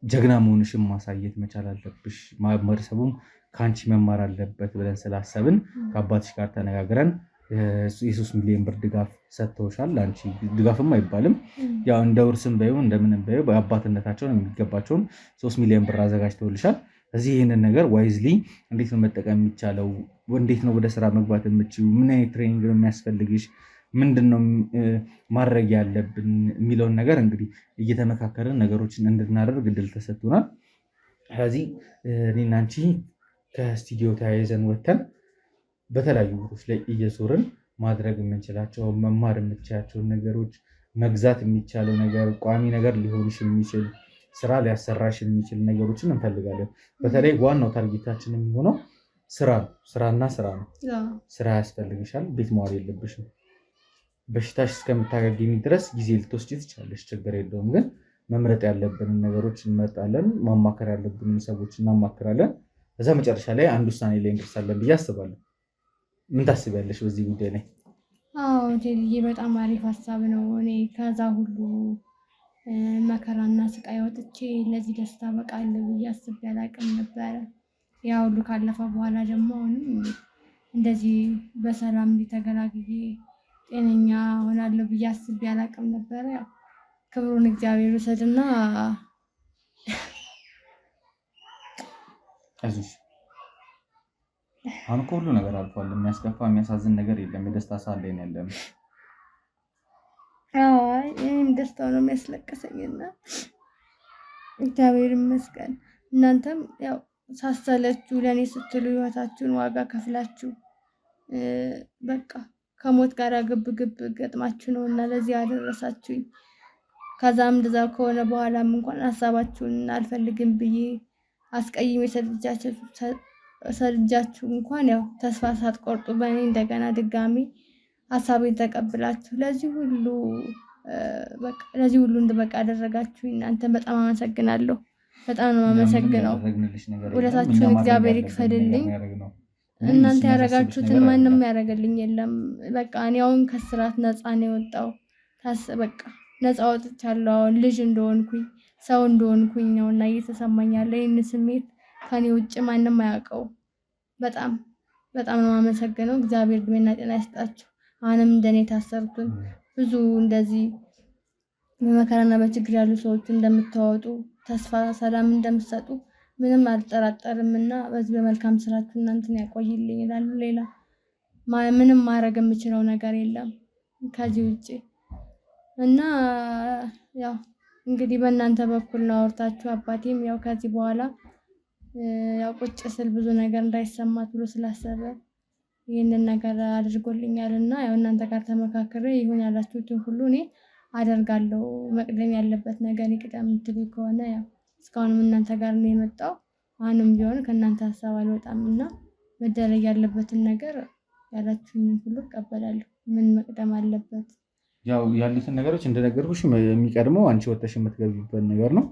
ጀግና መሆንሽን ማሳየት መቻል አለብሽ። ማህበረሰቡም ከአንቺ መማር አለበት ብለን ስላሰብን ከአባትሽ ጋር ተነጋግረን የ3 ሚሊዮን ብር ድጋፍ ሰጥተውሻል። አንቺ ድጋፍም አይባልም ያው እንደ ውርስም በይው እንደምንም በይው በአባትነታቸውን የሚገባቸውን 3 ሚሊዮን ብር አዘጋጅተውልሻል። እዚህ ይህንን ነገር ዋይዝሊ እንዴት ነው መጠቀም የሚቻለው? እንዴት ነው ወደ ስራ መግባት የምችው? ምን አይነት ትሬኒንግ ነው የሚያስፈልግሽ? ምንድን ነው ማድረግ ያለብን የሚለውን ነገር እንግዲህ እየተመካከርን ነገሮችን እንድናደርግ እድል ተሰጥቶናል። ስለዚህ እኔና አንቺ ከስቱዲዮ ተያይዘን ወተን በተለያዩ ቦታዎች ላይ እየዞርን ማድረግ የምንችላቸው መማር የምትችላቸውን ነገሮች መግዛት የሚቻለው ነገር ቋሚ ነገር ሊሆንሽ የሚችል ስራ ሊያሰራሽ የሚችል ነገሮችን እንፈልጋለን። በተለይ ዋናው ታርጌታችን የሚሆነው ስራና ስራ ነው። ስራ ያስፈልግሻል። ቤት መዋል የለብሽም። በሽታሽ እስከምታገግሚ ድረስ ጊዜ ልትወስጂ ትችላለሽ፣ ችግር የለውም። ግን መምረጥ ያለብንን ነገሮች እንመርጣለን። ማማከር ያለብንን ሰዎች እናማክራለን። ከዛ መጨረሻ ላይ አንድ ውሳኔ ላይ እንደርሳለን ብዬ አስባለሁ። ምን ታስቢያለሽ በዚህ ጉዳይ ላይ? አዎ ቴዲዬ፣ በጣም አሪፍ ሀሳብ ነው። እኔ ከዛ ሁሉ መከራና ስቃይ ወጥቼ ለዚህ ደስታ በቃለሁ ብዬ አስቤ አላቅም ነበረ። ያ ሁሉ ካለፈ በኋላ ደግሞ አሁንም እንደዚህ በሰላም እንዲተገላግዬ ጤነኛ ሆናለሁ ብዬ አስቤ አላቅም ነበረ። ያው ክብሩን እግዚአብሔር ይውሰድና አይዞሽ። አሁን እኮ ሁሉ ነገር አልፏል። የሚያስከፋ የሚያሳዝን ነገር የለም። የደስታ ሰዓት ላይ ነው ያለነው። ይህም ደስታው ነው የሚያስለቅሰኝና እግዚአብሔር ይመስገን። እናንተም ያው ሳሰለችሁ ለእኔ ስትሉ ህይወታችሁን ዋጋ ከፍላችሁ በቃ ከሞት ጋር ግብ ግብ ገጥማችሁ ነው እና ለዚህ ያደረሳችሁኝ። ከዛም እንደዛ ከሆነ በኋላም እንኳን ሀሳባችሁን አልፈልግም ብዬ አስቀይሜ ሰልጃችሁ እንኳን ያው ተስፋ ሳትቆርጡ በእኔ እንደገና ድጋሚ ሀሳቤን ተቀብላችሁ ለዚህ ሁሉ እንድበቃ አደረጋችሁኝ። እናንተን በጣም አመሰግናለሁ። በጣም ነው የማመሰግነው። ውለታችሁን እግዚአብሔር ይክፈልልኝ። እናንተ ያደረጋችሁትን ማንም ያደረገልኝ የለም። በቃ እኔ አሁን ከስራት ነፃ ነው የወጣው። በቃ ነፃ ወጥቻለሁ። አሁን ልጅ እንደሆንኩኝ ሰው እንደሆንኩኝ ነው እና እየተሰማኝ ያለ ይህን ስሜት ከኔ ውጭ ማንም አያውቀው። በጣም በጣም ነው የማመሰግነው። እግዚአብሔር እድሜና ጤና ይስጣችሁ። አሁንም እንደኔ የታሰሩትን ብዙ እንደዚህ በመከራና በችግር ያሉ ሰዎች እንደምታወጡ ተስፋ ሰላም እንደምትሰጡ ምንም አልጠራጠርም እና በዚህ በመልካም ስራችሁ እናንተን ያቆይልኝ ይላሉ። ሌላ ምንም ማድረግ የምችለው ነገር የለም ከዚህ ውጭ እና ያው እንግዲህ በእናንተ በኩል ነው አውርታችሁ አባቴም ያው ከዚህ በኋላ ያው ቁጭ ስል ብዙ ነገር እንዳይሰማት ብሎ ስላሰበ ይህንን ነገር አድርጎልኛል እና ያው እናንተ ጋር ተመካክሬ ይሁን ያላችሁትን ሁሉ እኔ አደርጋለሁ። መቅደም ያለበት ነገር ይቅደም የምትሉ ከሆነ ያው እስካሁንም እናንተ ጋር ነው የመጣው። አሁንም ቢሆን ከእናንተ ሀሳብ አልወጣም እና መደረግ ያለበትን ነገር ያላችሁኝ ሁሉ እቀበላለሁ። ምን መቅደም አለበት? ያው ያሉትን ነገሮች እንደነገርኩሽ የሚቀድመው አንቺ ወጥተሽ የምትገቢበት ነገር ነው።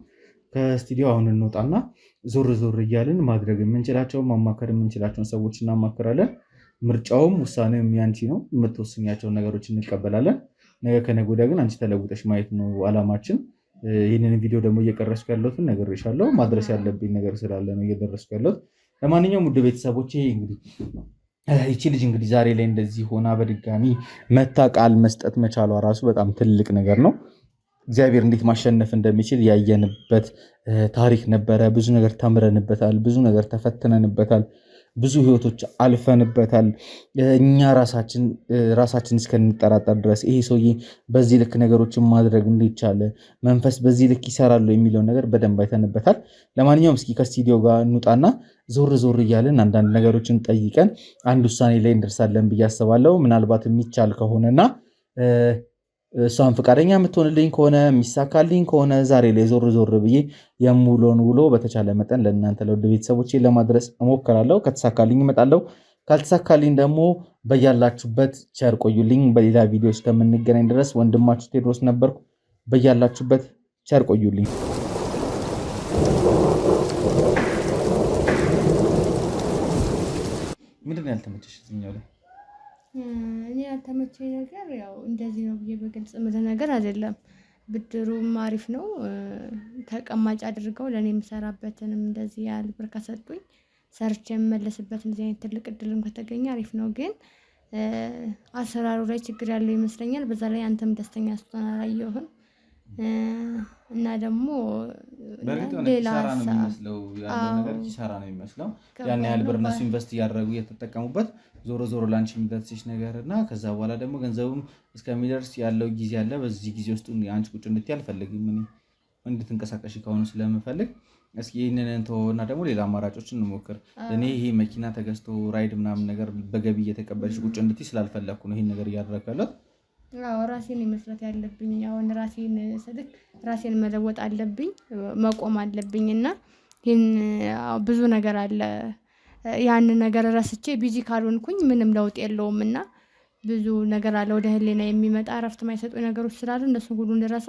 ከስቱዲዮ አሁን እንወጣና ዞር ዞር እያልን ማድረግ የምንችላቸውን ማማከር የምንችላቸውን ሰዎች እናማክራለን። ምርጫውም ውሳኔውም ያንቺ ነው። የምትወስኛቸውን ነገሮች እንቀበላለን። ነገ ከነገ ወዲያ ግን አንቺ ተለውጠሽ ማየት ነው አላማችን። ይህንን ቪዲዮ ደግሞ እየቀረስኩ ያለሁትን ነግሬሻለሁ። ማድረስ ያለብኝ ነገር ስላለ ነው እየደረስኩ ያለሁት። ለማንኛውም ውድ ቤተሰቦቼ እንግዲህ ይቺ ልጅ እንግዲህ ዛሬ ላይ እንደዚህ ሆና በድጋሚ መታ ቃል መስጠት መቻሏ ራሱ በጣም ትልቅ ነገር ነው። እግዚአብሔር እንዴት ማሸነፍ እንደሚችል ያየንበት ታሪክ ነበረ። ብዙ ነገር ተምረንበታል። ብዙ ነገር ተፈትነንበታል። ብዙ ህይወቶች አልፈንበታል። እኛ ራሳችን እስከንጠራጠር ድረስ ይሄ ሰውዬ በዚህ ልክ ነገሮችን ማድረግ እንዲቻለ መንፈስ በዚህ ልክ ይሰራሉ የሚለውን ነገር በደንብ አይተንበታል። ለማንኛውም እስኪ ከስቱዲዮ ጋር እንውጣና ዞር ዞር እያለን አንዳንድ ነገሮችን ጠይቀን አንድ ውሳኔ ላይ እንደርሳለን ብዬ አስባለሁ። ምናልባት የሚቻል ከሆነና እሷን ፈቃደኛ የምትሆንልኝ ከሆነ የሚሳካልኝ ከሆነ ዛሬ ላይ ዞር ዞር ብዬ የሙሉውን ውሎ በተቻለ መጠን ለእናንተ ለውድ ቤተሰቦቼ ለማድረስ እሞክራለሁ። ከተሳካልኝ እመጣለሁ። ካልተሳካልኝ ደግሞ በያላችሁበት ቸር ቆዩልኝ። በሌላ ቪዲዮ እስከምንገናኝ ድረስ ወንድማችሁ ቴዎድሮስ ነበርኩ። በያላችሁበት ቸር ቆዩልኝ። ምንድን ነው ያልተመቸሽ እዚህኛው ላይ? እኔ ያልተመቸኝ ነገር ያው እንደዚህ ነው ብዬ በግልጽ ምለ ነገር አይደለም። ብድሩም አሪፍ ነው። ተቀማጭ አድርገው ለእኔ የምሰራበትንም እንደዚህ ያህል ብር ከሰጡኝ ሰርቼ የምመለስበት እንደዚህ አይነት ትልቅ እድልም ከተገኘ አሪፍ ነው። ግን አሰራሩ ላይ ችግር ያለው ይመስለኛል። በዛ ላይ አንተም ደስተኛ ስትሆን አላየሁም እና ደግሞ ሌላ ኪሳራ ነው የሚመስለው። ያን ያህል ብር እነሱ ኢንቨስት እያደረጉ እየተጠቀሙበት ዞሮ ዞሮ ላንቺ የሚደርስሽ ነገር እና ከዛ በኋላ ደግሞ ገንዘቡም እስከሚደርስ ያለው ጊዜ አለ። በዚህ ጊዜ ውስጥ አንቺ ቁጭ እንድትይ አልፈልግም። እንድትንቀሳቀሽ ከሆኑ ስለምፈልግ እስኪ ይህንን እንተወውና ደግሞ ሌላ አማራጮችን እንሞክር። እኔ ይሄ መኪና ተገዝቶ ራይድ ምናምን ነገር በገቢ እየተቀበልሽ ቁጭ እንድትይ ስላልፈለግኩ ነው ይህን ነገር እያደረግኩ ያለሁት። ራሴን መስራት ያለብኝ አሁን ራሴን ስልክ ራሴን መለወጥ አለብኝ፣ መቆም አለብኝ እና ይህን ብዙ ነገር አለ። ያን ነገር ረስቼ ቢዚ ካልሆንኩኝ ምንም ለውጥ የለውም እና ብዙ ነገር አለ ወደ ህሊና የሚመጣ እረፍት የማይሰጡ ነገሮች ስላሉ እነሱን ሁሉ እንድረሳ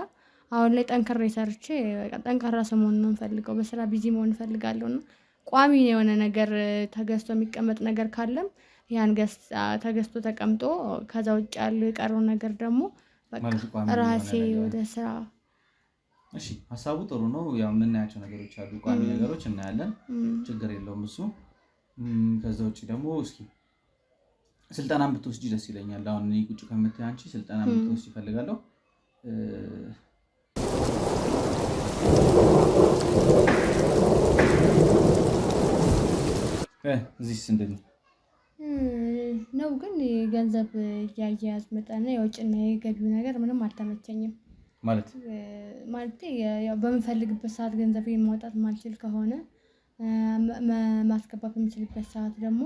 አሁን ላይ ጠንክሬ ሰርቼ ጠንካራ ሰው መሆን ነው የምፈልገው። በስራ ቢዚ መሆን እፈልጋለሁ እና ቋሚ የሆነ ነገር ተገዝቶ የሚቀመጥ ነገር ካለም ያን ተገዝቶ ተቀምጦ ከዛ ውጭ ያለው የቀረው ነገር ደግሞ ራሴ ወደ ስራ። እሺ ሀሳቡ ጥሩ ነው። ያው የምናያቸው ነገሮች አሉ፣ ቋሚ ነገሮች እናያለን። ችግር የለውም እሱ። ከዛ ውጭ ደግሞ እስኪ ስልጠና ብትወስጂ ደስ ይለኛል። አሁን እኔ ቁጭ ከምትይ አንቺ ስልጠና ብትወስጂ እፈልጋለሁ። እዚህ እንደት ነው ግን ገንዘብ ያያያዝ መጠን የወጭና የገቢው ነገር ምንም አልተመቸኝም። ማለት ያው በምፈልግበት ሰዓት ገንዘቤን ማውጣት ማልችል ከሆነ ማስገባት በምችልበት ሰዓት ደግሞ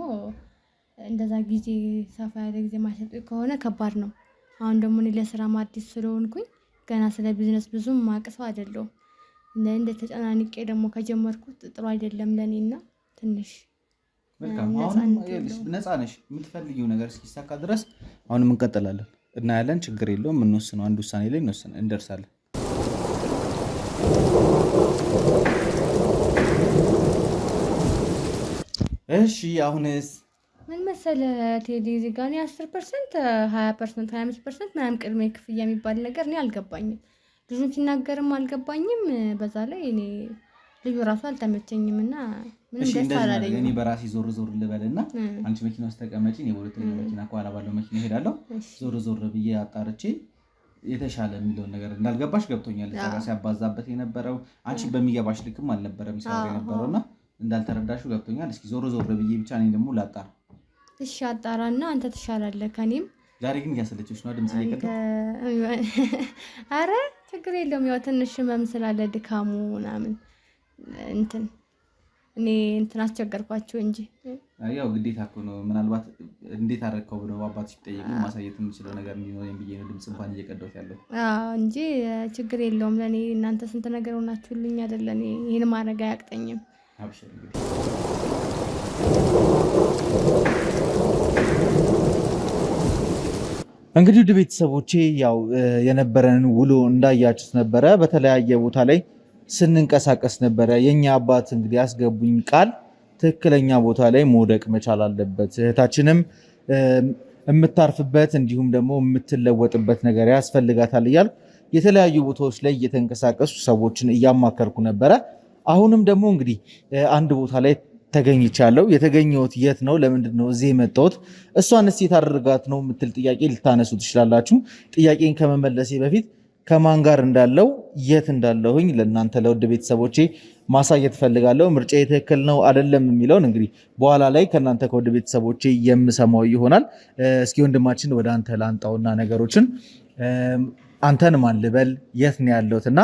እንደዛ ጊዜ ሰፋ ያለ ጊዜ ማይሰጥ ከሆነ ከባድ ነው። አሁን ደግሞ እኔ ለስራ አዲስ ስለሆንኩኝ ገና ስለ ቢዝነስ ብዙም ማቅ ሰው አይደለሁም። እንደ ተጨናንቄ ደግሞ ከጀመርኩት ጥሩ አይደለም ለኔና ትንሽ መልካም። አሁን ነፃ ነሽ፣ የምትፈልጊው ነገር እስኪሳካ ድረስ አሁንም እንቀጥላለን እና ያለን ችግር የለውም። የምንወስነው አንድ ውሳኔ ላይ እንደርሳለን። እሺ አሁንስ ምን መሰለህ ቴዲ፣ እዚህ ጋር 10% 20% 25% ምናምን ቅድመ ክፍያ የሚባል ነገር እኔ አልገባኝም። ልጁን ሲናገርም አልገባኝም። በዛ ላይ እኔ ልጁ ራሱ አልተመቸኝም እና ምንም ደስ አላለኝም። እኔ በራሴ ዞር ልበልና አንቺ መኪና ውስጥ ተቀመጪ፣ እኔ በሁለተኛው መኪና ከኋላ ባለው መኪና እሄዳለሁ። ዞር ብዬ አጣርቼ የተሻለ የሚለውን ነገር እንዳልገባሽ ገብቶኛል። እዛ ሲያባዛበት የነበረው አንቺ በሚገባሽ ልክም አልነበረም ይሰራ የነበረውና እንዳልተረዳሽው ገብቶኛል። እስኪ ዞር ብዬ ብቻ እኔ ደግሞ ላጣራ። እሺ አጣራና አንተ ትሻላለህ ከኔም። ዛሬ ግን እያሰለችሽ ነው ድምጽ እየቀጠለ። አረ ችግር የለውም ያው ትንሽ ህመም ስላለ ድካሙ ምናምን እኔ አስቸገርኳችሁ እንጂ ያው ግዴታ እኮ ነው። ምናልባት እንዴት አደረከው ብለው አባትሽ ቢጠይቁ ማሳየት የምችለው ነገር እንዲኖረኝ ብዬ ነው ድምጽ እንኳን እየቀዳሁት ያለው እንጂ ችግር የለውም። ለኔ እናንተ ስንት ነገር ሆናችሁልኝ አይደለ? እኔ ይሄን ማድረግ አያቅተኝም። አብሽር እንግዲህ ውድ ቤተሰቦቼ ያው የነበረን ውሎ እንዳያችሁት ነበረ። በተለያየ ቦታ ላይ ስንንቀሳቀስ ነበረ። የኛ አባት እንግዲህ ያስገቡኝ ቃል ትክክለኛ ቦታ ላይ መውደቅ መቻል አለበት፣ እህታችንም የምታርፍበት እንዲሁም ደግሞ የምትለወጥበት ነገር ያስፈልጋታል እያልኩ የተለያዩ ቦታዎች ላይ እየተንቀሳቀሱ ሰዎችን እያማከርኩ ነበረ። አሁንም ደግሞ እንግዲህ አንድ ቦታ ላይ ተገኝቻለሁ። የተገኘሁት የት ነው? ለምንድን ነው እዚህ የመጣሁት? እሷንስ የት አድርጋት ነው የምትል ጥያቄ ልታነሱ ትችላላችሁ። ጥያቄን ከመመለሴ በፊት ከማን ጋር እንዳለው የት እንዳለሁኝ ለእናንተ ለውድ ቤተሰቦቼ ማሳየት ፈልጋለሁ። ምርጫ ትክክል ነው አይደለም የሚለውን እንግዲህ በኋላ ላይ ከእናንተ ከውድ ቤተሰቦቼ የምሰማው ይሆናል። እስኪ ወንድማችን ወደ አንተ ላንጣውና ነገሮችን አንተን ማን ልበል፣ የት ነው ያለሁት እና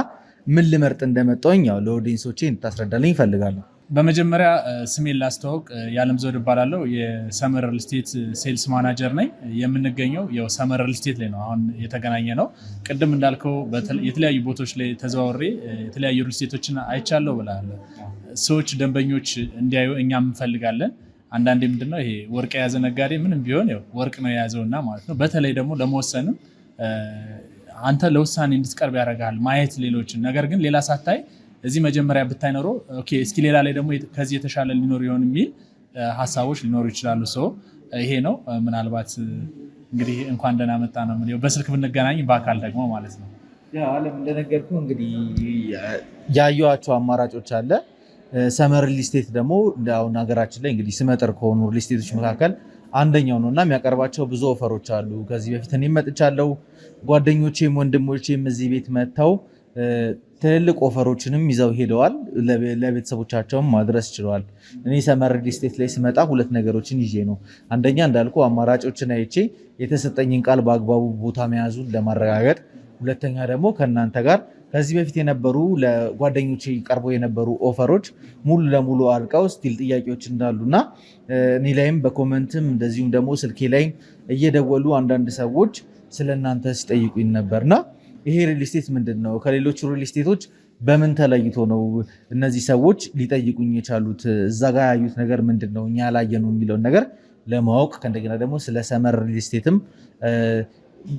ምን ልመርጥ እንደመጣሁኝ ያው ለኦዲየንሶቼ እንድታስረዳልኝ እፈልጋለሁ። በመጀመሪያ ስሜን ላስተዋውቅ፣ የዓለም ዘውድ እባላለሁ። የሰመር ሪል ስቴት ሴልስ ማናጀር ነኝ። የምንገኘው ያው ሰመር ሪል ስቴት ላይ ነው አሁን የተገናኘ ነው። ቅድም እንዳልከው የተለያዩ ቦታዎች ላይ ተዘዋውሬ የተለያዩ ሪል ስቴቶችን አይቻለሁ ብላለሁ። ሰዎች ደንበኞች እንዲያዩ እኛም እንፈልጋለን። አንዳንዴ ምንድነው ይሄ ወርቅ የያዘ ነጋዴ ምንም ቢሆን ያው ወርቅ ነው የያዘውና ማለት ነው። በተለይ ደግሞ ለመወሰንም አንተ ለውሳኔ እንድትቀርብ ያደርጋል ማየት ሌሎችን። ነገር ግን ሌላ ሳታይ እዚህ መጀመሪያ ብታይ ኖሮ ኦኬ እስኪ ሌላ ላይ ደግሞ ከዚህ የተሻለ ሊኖር ይሆን የሚል ሀሳቦች ሊኖሩ ይችላሉ። ሰው ይሄ ነው ምናልባት እንግዲህ እንኳን ደህና መጣ ነው የምልህ። በስልክ ብንገናኝ በአካል ደግሞ ማለት ነው። ያ ዓለም እንደነገርኩ እንግዲህ ያዩዋቸው አማራጮች አለ። ሰመር ሪል ስቴት ደግሞ አሁን ሀገራችን ላይ እንግዲህ ስመጥር ከሆኑ ሪል ስቴቶች መካከል አንደኛው ነው እና የሚያቀርባቸው ብዙ ኦፈሮች አሉ። ከዚህ በፊት እኔም መጥቻለሁ። ጓደኞቼም ወንድሞቼም እዚህ ቤት መጥተው ትልልቅ ኦፈሮችንም ይዘው ሄደዋል። ለቤተሰቦቻቸውም ማድረስ ችለዋል። እኔ ሰመር ሪል ስቴት ላይ ስመጣ ሁለት ነገሮችን ይዤ ነው። አንደኛ እንዳልኩ አማራጮችን አይቼ የተሰጠኝን ቃል በአግባቡ ቦታ መያዙን ለማረጋገጥ፣ ሁለተኛ ደግሞ ከእናንተ ጋር ከዚህ በፊት የነበሩ ለጓደኞቼ ቀርበው የነበሩ ኦፈሮች ሙሉ ለሙሉ አልቀው ስቲል ጥያቄዎች እንዳሉና እኔ ላይም በኮመንትም እንደዚሁም ደግሞ ስልኬ ላይም እየደወሉ አንዳንድ ሰዎች ስለእናንተ ሲጠይቁኝ ነበርና ይሄ ሪል ስቴት ምንድን ነው? ከሌሎቹ ሪል ስቴቶች በምን ተለይቶ ነው እነዚህ ሰዎች ሊጠይቁኝ የቻሉት? እዛ ጋር ያዩት ነገር ምንድን ነው እኛ ያላየነው የሚለውን ነገር ለማወቅ ከእንደገና ደግሞ ስለ ሰመር ሪል ስቴትም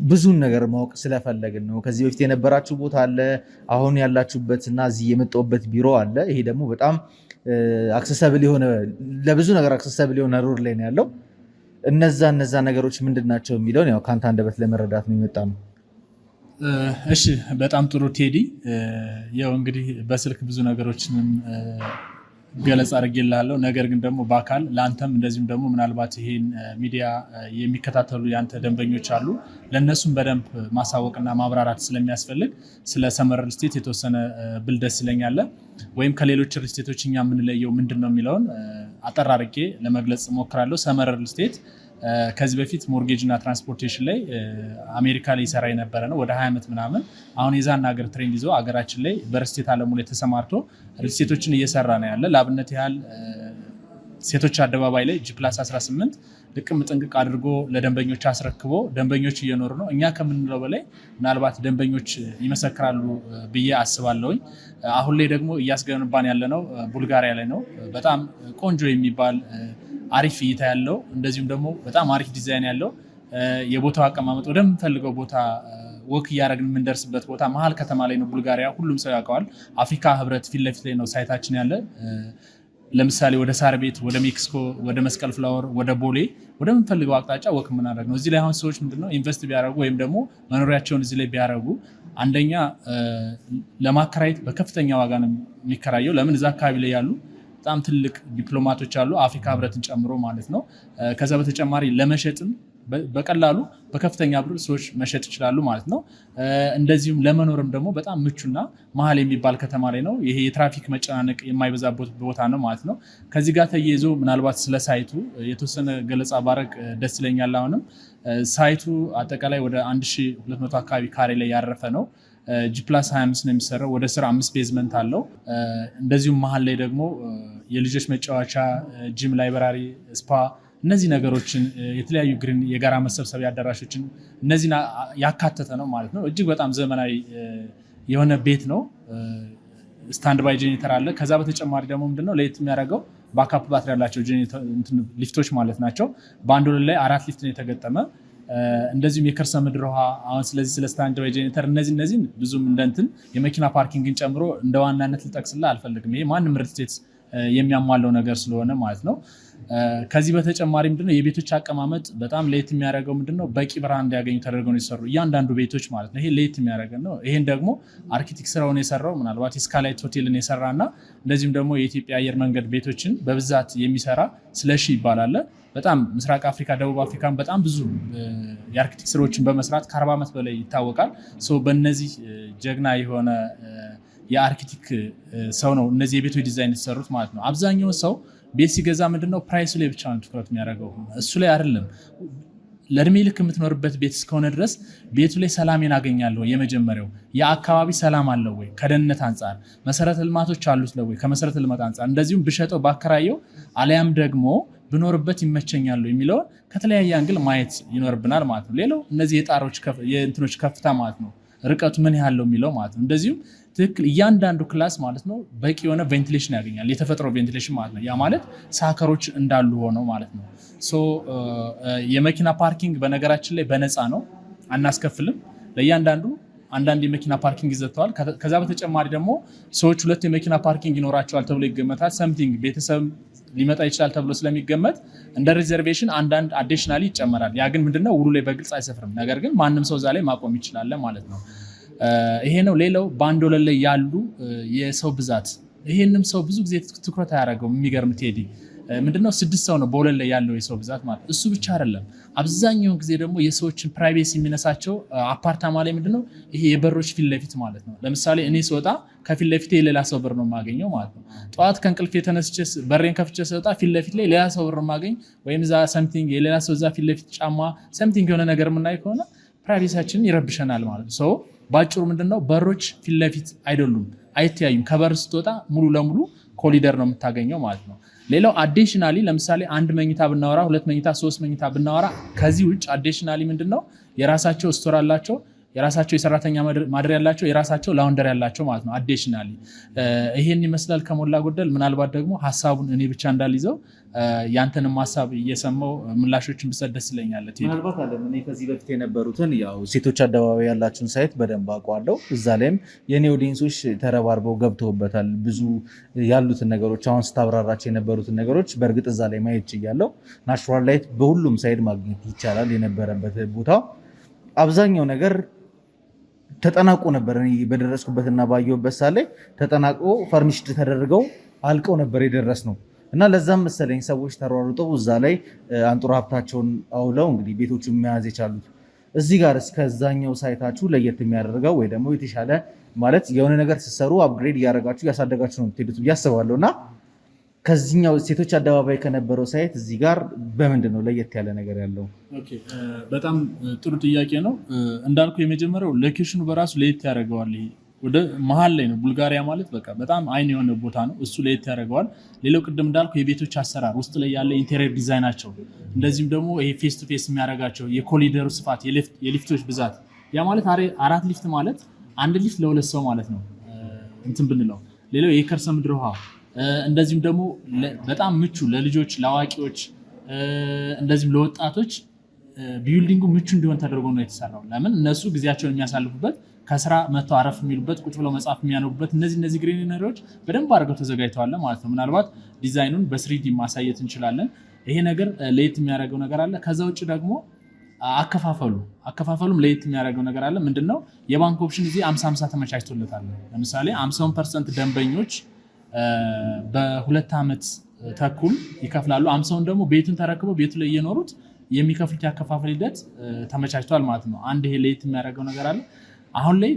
ብዙን ነገር ማወቅ ስለፈለግን ነው። ከዚህ በፊት የነበራችሁ ቦታ አለ፣ አሁን ያላችሁበት እና እዚህ የመጣሁበት ቢሮ አለ። ይሄ ደግሞ በጣም አክሰሰብል የሆነ ለብዙ ነገር አክሰሰብል የሆነ ሮድ ላይ ነው ያለው። እነዛ ነገሮች ምንድን ናቸው የሚለውን ያው ከአንተ አንደበት ለመረዳት ነው የመጣ ነው። እሺ በጣም ጥሩ ቴዲ። ያው እንግዲህ በስልክ ብዙ ነገሮችንም ገለጻ አድርጌልሃለሁ። ነገር ግን ደግሞ በአካል ለአንተም እንደዚሁም ደግሞ ምናልባት ይሄን ሚዲያ የሚከታተሉ የአንተ ደንበኞች አሉ፣ ለእነሱም በደንብ ማሳወቅና ማብራራት ስለሚያስፈልግ ስለ ሰመር ሪል ስቴት የተወሰነ ብል ደስ ይለኛል። ወይም ከሌሎች ሪል ስቴቶች እኛ የምንለየው ምንድን ነው የሚለውን አጠር አድርጌ ለመግለጽ እሞክራለሁ። ሰመር ሪል ስቴት ከዚህ በፊት ሞርጌጅ እና ትራንስፖርቴሽን ላይ አሜሪካ ላይ ይሰራ የነበረ ነው ወደ 20 ዓመት ምናምን። አሁን የዛን ሀገር ትሬንድ ይዞ ሀገራችን ላይ በሪልስቴት አለሙ ላይ ተሰማርቶ ሪልስቴቶችን እየሰራ ነው ያለ። ለአብነት ያህል ሴቶች አደባባይ ላይ G+18 ልቅም ጥንቅቅ አድርጎ ለደንበኞች አስረክቦ ደንበኞች እየኖሩ ነው። እኛ ከምንለው በላይ ምናልባት ደንበኞች ይመሰክራሉ ብዬ አስባለሁኝ። አሁን ላይ ደግሞ እያስገነባን ያለነው ቡልጋሪያ ላይ ነው። በጣም ቆንጆ የሚባል አሪፍ እይታ ያለው እንደዚሁም ደግሞ በጣም አሪፍ ዲዛይን ያለው የቦታው አቀማመጥ ወደምንፈልገው ቦታ ወክ እያደረግን የምንደርስበት ቦታ መሀል ከተማ ላይ ነው። ቡልጋሪያ ሁሉም ሰው ያውቀዋል። አፍሪካ ህብረት ፊት ለፊት ላይ ነው ሳይታችን ያለ። ለምሳሌ ወደ ሳር ቤት፣ ወደ ሜክሲኮ፣ ወደ መስቀል ፍላወር፣ ወደ ቦሌ ወደምንፈልገው አቅጣጫ ወክ የምናደርግ ነው። እዚህ ላይ አሁን ሰዎች ምንድነው ኢንቨስት ቢያደርጉ ወይም ደግሞ መኖሪያቸውን እዚህ ላይ ቢያደርጉ አንደኛ ለማከራየት በከፍተኛ ዋጋ ነው የሚከራየው። ለምን እዛ አካባቢ ላይ ያሉ በጣም ትልቅ ዲፕሎማቶች አሉ፣ አፍሪካ ህብረትን ጨምሮ ማለት ነው። ከዛ በተጨማሪ ለመሸጥም በቀላሉ በከፍተኛ ብር ሰዎች መሸጥ ይችላሉ ማለት ነው። እንደዚሁም ለመኖርም ደግሞ በጣም ምቹና መሀል የሚባል ከተማ ላይ ነው። ይሄ የትራፊክ መጨናነቅ የማይበዛበት ቦታ ነው ማለት ነው። ከዚህ ጋር ተያይዞ ምናልባት ስለ ሳይቱ የተወሰነ ገለጻ ባረግ ደስ ይለኛል። አሁንም ሳይቱ አጠቃላይ ወደ 1200 አካባቢ ካሬ ላይ ያረፈ ነው። G+25 ነው የሚሰራው። ወደ ስራ 5 ቤዝመንት አለው። እንደዚሁም መሀል ላይ ደግሞ የልጆች መጫወቻ፣ ጂም፣ ላይብራሪ፣ ስፓ እነዚህ ነገሮችን የተለያዩ ግሪን የጋራ መሰብሰቢያ አዳራሾችን እነዚህን ያካተተ ነው ማለት ነው። እጅግ በጣም ዘመናዊ የሆነ ቤት ነው። ስታንድ ባይ ጄኔሬተር አለ። ከዛ በተጨማሪ ደግሞ ምንድነው ለየት የሚያደርገው ባካፕ ባትሪ ያላቸው ሊፍቶች ማለት ናቸው። በአንድ ወለል ላይ 4 ሊፍት ነው የተገጠመ። እንደዚሁም የከርሰ ምድር ውሃ አሁን ስለዚህ ስለ ስታንድ ባይ ጄኔሬተር እነዚህን ብዙም እንደንትን የመኪና ፓርኪንግን ጨምሮ እንደ ዋናነት ልጠቅስልህ አልፈልግም። ይሄ ማንም ሪል ስቴት የሚያሟለው ነገር ስለሆነ ማለት ነው። ከዚህ በተጨማሪ ምንድነው የቤቶች አቀማመጥ በጣም ለየት የሚያደርገው ምንድነው በቂ ብርሃን እንዲያገኙ ተደርገው ነው የተሰሩ እያንዳንዱ ቤቶች ማለት ነው። ይሄ ለየት የሚያደርገው ነው። ይሄን ደግሞ አርኪቴክት ስራውን የሰራው ምናልባት ስካይላይት ሆቴልን የሰራና እንደዚሁም ደግሞ የኢትዮጵያ አየር መንገድ ቤቶችን በብዛት የሚሰራ ስለሺ ይባላል። በጣም ምስራቅ አፍሪካ፣ ደቡብ አፍሪካን በጣም ብዙ የአርኪቴክት ስራዎችን በመስራት ከ40 ዓመት በላይ ይታወቃል። በእነዚህ ጀግና የሆነ የአርኪቴክት ሰው ነው እነዚህ የቤቶች ዲዛይን የተሰሩት ማለት ነው። አብዛኛው ሰው ቤት ሲገዛ ምንድነው ፕራይሱ ላይ ብቻ ነው ትኩረት የሚያደርገው፣ እሱ ላይ አይደለም። ለእድሜ ልክ የምትኖርበት ቤት እስከሆነ ድረስ ቤቱ ላይ ሰላሜን አገኛለሁ። የመጀመሪያው የአካባቢ ሰላም አለው ወይ፣ ከደህንነት አንጻር መሰረተ ልማቶች አሉት ወይ፣ ከመሰረተ ልማት አንጻር እንደዚሁም ብሸጠው ባከራየው አሊያም ደግሞ ብኖርበት ይመቸኛሉ የሚለውን ከተለያየ አንግል ማየት ይኖርብናል ማለት ነው። ሌላው እነዚህ የጣሮች የእንትኖች ከፍታ ማለት ነው፣ ርቀቱ ምን ያለው የሚለው ማለት ነው። እንደዚሁም ትክክል እያንዳንዱ ክላስ ማለት ነው በቂ የሆነ ቬንቲሌሽን ያገኛል፣ የተፈጥሮ ቬንቲሌሽን ማለት ነው። ያ ማለት ሳከሮች እንዳሉ ሆነው ማለት ነው። የመኪና ፓርኪንግ በነገራችን ላይ በነፃ ነው፣ አናስከፍልም። ለእያንዳንዱ አንዳንድ የመኪና ፓርኪንግ ይዘተዋል። ከዛ በተጨማሪ ደግሞ ሰዎች 2 የመኪና ፓርኪንግ ይኖራቸዋል ተብሎ ይገመታል። ሰምቲንግ ቤተሰብ ሊመጣ ይችላል ተብሎ ስለሚገመት እንደ ሪዘርቬሽን አንዳንድ አዲሽናሊ ይጨመራል። ያ ግን ምንድነው ውሉ ላይ በግልጽ አይሰፍርም። ነገር ግን ማንም ሰው እዛ ላይ ማቆም ይችላል ማለት ነው። ይሄ ነው። ሌላው በአንድ ወለል ላይ ያሉ የሰው ብዛት፣ ይሄንም ሰው ብዙ ጊዜ ትኩረት አያደርገውም። የሚገርም ቴዲ ምንድነው 6 ሰው ነው በወለል ላይ ያለው የሰው ብዛት ማለት። እሱ ብቻ አይደለም፣ አብዛኛውን ጊዜ ደግሞ የሰዎችን ፕራይቬሲ የሚነሳቸው አፓርታማ ላይ ምንድነው ይሄ የበሮች ፊት ለፊት ማለት ነው። ለምሳሌ እኔ ስወጣ ከፊት ለፊት የሌላ ሰው በር ነው የማገኘው ማለት ነው። ጠዋት ከእንቅልፍ የተነስቼ በሬን ከፍቼ ስወጣ ፊት ለፊት ላይ ሌላ ሰው በር የማገኝ ወይም እዛ ሰምቲንግ የሌላ ሰው እዛ ፊት ለፊት ጫማ ሰምቲንግ የሆነ ነገር የምናይ ከሆነ ፕራይቬሲያችንን ይረብሸናል ማለት ነው። ባጭሩ ምንድነው በሮች ፊት ለፊት አይደሉም፣ አይተያዩም። ከበር ስትወጣ ሙሉ ለሙሉ ኮሊደር ነው የምታገኘው ማለት ነው። ሌላው አዲሽናሊ ለምሳሌ 1 መኝታ ብናወራ 2 መኝታ 3 መኝታ ብናወራ ከዚህ ውጭ አዲሽናሊ ምንድነው የራሳቸው ስቶር አላቸው፣ የራሳቸው የሰራተኛ ማደሪያ ያላቸው፣ የራሳቸው ላውንደር ያላቸው ማለት ነው። አዲሽናሊ ይሄን ይመስላል ከሞላ ጎደል። ምናልባት ደግሞ ሀሳቡን እኔ ብቻ እንዳልይዘው ያንተንም ሀሳብ እየሰማው ምላሾችን ብሰጥ ደስ ይለኛል። ምናልባት አለ እኔ ከዚህ በፊት የነበሩትን ያው ሴቶች አደባባይ ያላችሁን ሳይት በደንብ አውቀዋለሁ። እዛ ላይም የኔ ኦዲየንሶች ተረባርበው ገብተውበታል። ብዙ ያሉትን ነገሮች አሁን ስታብራራቸው የነበሩትን ነገሮች በእርግጥ እዛ ላይ ማየት ችያለሁ። ናቹራል ላይት በሁሉም ሳይድ ማግኘት ይቻላል። የነበረበት ቦታ አብዛኛው ነገር ተጠናቆ ነበር። እኔ በደረስኩበትና ባየሁበት ሳለ ተጠናቆ ፈርኒሽድ ተደርገው አልቀው ነበር የደረስ ነው እና ለዛም መሰለኝ ሰዎች ተሯሩጠው እዛ ላይ አንጡራ ሀብታቸውን አውለው እንግዲህ ቤቶቹን መያዝ የቻሉት። እዚህ ጋር እስከዛኛው ሳይታችሁ ለየት የሚያደርገው ወይ ደግሞ የተሻለ ማለት የሆነ ነገር ስትሰሩ አፕግሬድ እያደረጋችሁ እያሳደጋችሁ ነው የምትሄዱት ብዬ አስባለሁ እና ከዚህኛው ሴቶች አደባባይ ከነበረው ሳይት እዚህ ጋር በምንድን ነው ለየት ያለ ነገር ያለው? በጣም ጥሩ ጥያቄ ነው። እንዳልኩ የመጀመሪያው ሎኬሽኑ በራሱ ለየት ያደርገዋል። ወደ መሀል ላይ ነው። ቡልጋሪያ ማለት በቃ በጣም አይን የሆነ ቦታ ነው። እሱ ለየት ያደርገዋል። ሌላው ቅድም እንዳልኩ የቤቶች አሰራር ውስጥ ላይ ያለ ኢንቴሪየር ዲዛይናቸው፣ እንደዚህም ደግሞ ይሄ ፌስ ቱ ፌስ የሚያደርጋቸው የኮሊደሩ ስፋት፣ የሊፍቶች ብዛት። ያ ማለት 4 ሊፍት ማለት አንድ ሊፍት ለ2 ሰው ማለት ነው እንትን ብንለው። ሌላው የከርሰ ምድር ውሃ፣ እንደዚህም ደግሞ በጣም ምቹ ለልጆች ለአዋቂዎች፣ እንደዚህም ለወጣቶች ቢልዲንጉ ምቹ እንዲሆን ተደርጎ ነው የተሰራው። ለምን እነሱ ጊዜያቸውን የሚያሳልፉበት ከስራ መጥተው አረፍ የሚሉበት ቁጭ ብለው መጽሐፍ የሚያነቡበት እነዚህ ግሪነሪዎች በደንብ አድርገው ተዘጋጅተዋል ማለት ነው። ምናልባት ዲዛይኑን በስሪዲ ማሳየት እንችላለን። ይሄ ነገር ለየት የሚያደርገው ነገር አለ። ከዛ ውጭ ደግሞ አከፋፈሉም ለየት የሚያደርገው ነገር አለ። ምንድነው? የባንክ ኦፕሽን እዚህ 50-50 ተመቻችቶለታል። ለምሳሌ 50% ደንበኞች በ2 ዓመት ተኩል ይከፍላሉ። 50ውን ደግሞ ቤቱን ተረክበው ቤቱ ላይ እየኖሩት የሚከፍሉት ያከፋፈል ሂደት ተመቻችቷል ማለት ነው። አንድ ይሄ ለየት የሚያደርገው ነገር አለ። አሁን ላይ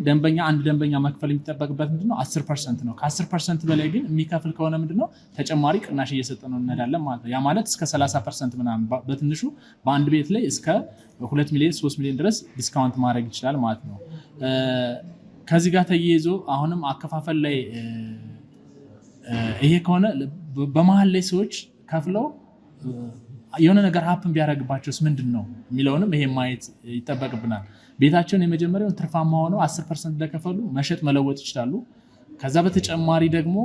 አንድ ደንበኛ መክፈል የሚጠበቅበት ምንድነው 10% ነው። ከ10% በላይ ግን የሚከፍል ከሆነ ምንድነው ተጨማሪ ቅናሽ እየሰጠ ነው እንሄዳለን ማለት ነው። ያ ማለት እስከ 30% ምናምን በትንሹ በአንድ ቤት ላይ እስከ 2 ሚሊዮን 3 ሚሊዮን ድረስ ዲስካውንት ማድረግ ይችላል ማለት ነው። ከዚህ ጋር ተያይዞ አሁንም አከፋፈል ላይ ይሄ ከሆነ በመሀል ላይ ሰዎች ከፍለው የሆነ ነገር ሀፕን ቢያደርግባቸውስ ምንድን ነው የሚለውንም ይሄ ማየት ይጠበቅብናል። ቤታቸውን የመጀመሪያውን ትርፋማ ሆነው 10% ለከፈሉ መሸጥ መለወጥ ይችላሉ። ከዛ በተጨማሪ ደግሞ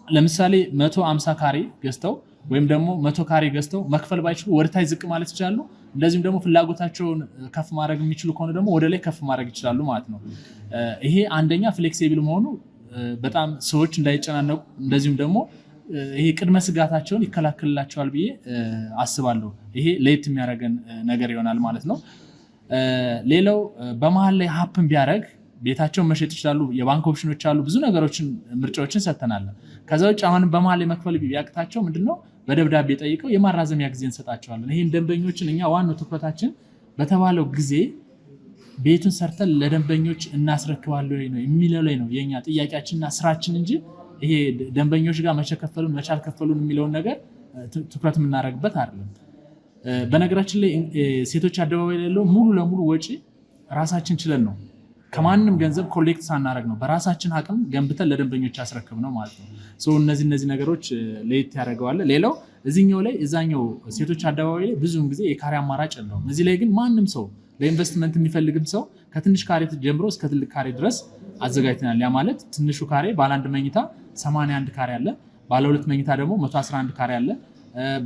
ለምሳሌ 150 ካሬ ገዝተው ወይም ደግሞ 100 ካሬ ገዝተው መክፈል ባይችሉ ወደታች ዝቅ ማለት ይችላሉ። እንደዚሁም ደግሞ ፍላጎታቸውን ከፍ ማድረግ የሚችሉ ከሆነ ደግሞ ወደ ላይ ከፍ ማድረግ ይችላሉ ማለት ነው። ይሄ አንደኛ ፍሌክሲብል መሆኑ በጣም ሰዎች እንዳይጨናነቁ እንደዚሁም ደግሞ ይሄ ቅድመ ስጋታቸውን ይከላከልላቸዋል ብዬ አስባለሁ። ይሄ ለየት የሚያደርገን ነገር ይሆናል ማለት ነው። ሌላው በመሀል ላይ ሀፕን ቢያደርግ ቤታቸውን መሸጥ ይችላሉ። የባንክ ኦፕሽኖች አሉ። ብዙ ነገሮችን ምርጫዎችን ሰጥተናል። ከዛ ውጭ አሁንም በመሀል ላይ መክፈል ቢያቅታቸው ምንድነው በደብዳቤ ጠይቀው የማራዘሚያ ጊዜ እንሰጣቸዋለን። ይህን ደንበኞችን እኛ ዋናው ትኩረታችን በተባለው ጊዜ ቤቱን ሰርተን ለደንበኞች እናስረክባለን ነው የሚለው ላይ ነው የኛ ጥያቄያችንና ስራችን እንጂ ይሄ ደንበኞች ጋር መቼ ከፈሉን መቼ አልከፈሉን የሚለውን ነገር ትኩረት የምናደርግበት አይደለም። በነገራችን ላይ ሴቶች አደባባይ ላይ ያለው ሙሉ ለሙሉ ወጪ ራሳችን ችለን ነው ከማንም ገንዘብ ኮሌክት ሳናደርግ ነው በራሳችን አቅም ገንብተን ለደንበኞች ያስረክብ ነው ማለት ነው። እነዚህ ነገሮች ለየት ያደርገዋል። ሌላው እዚህኛው ላይ እዛኛው ሴቶች አደባባይ ላይ ብዙውን ጊዜ የካሬ አማራጭ የለውም። እዚህ ላይ ግን ማንም ሰው ለኢንቨስትመንት የሚፈልግም ሰው ከትንሽ ካሬ ጀምሮ እስከ ትልቅ ካሬ ድረስ አዘጋጅተናል። ያ ማለት ትንሹ ካሬ ባለ 1 መኝታ 81 ካሬ አለ፣ ባለ 2 መኝታ ደግሞ 111 ካሬ አለ፣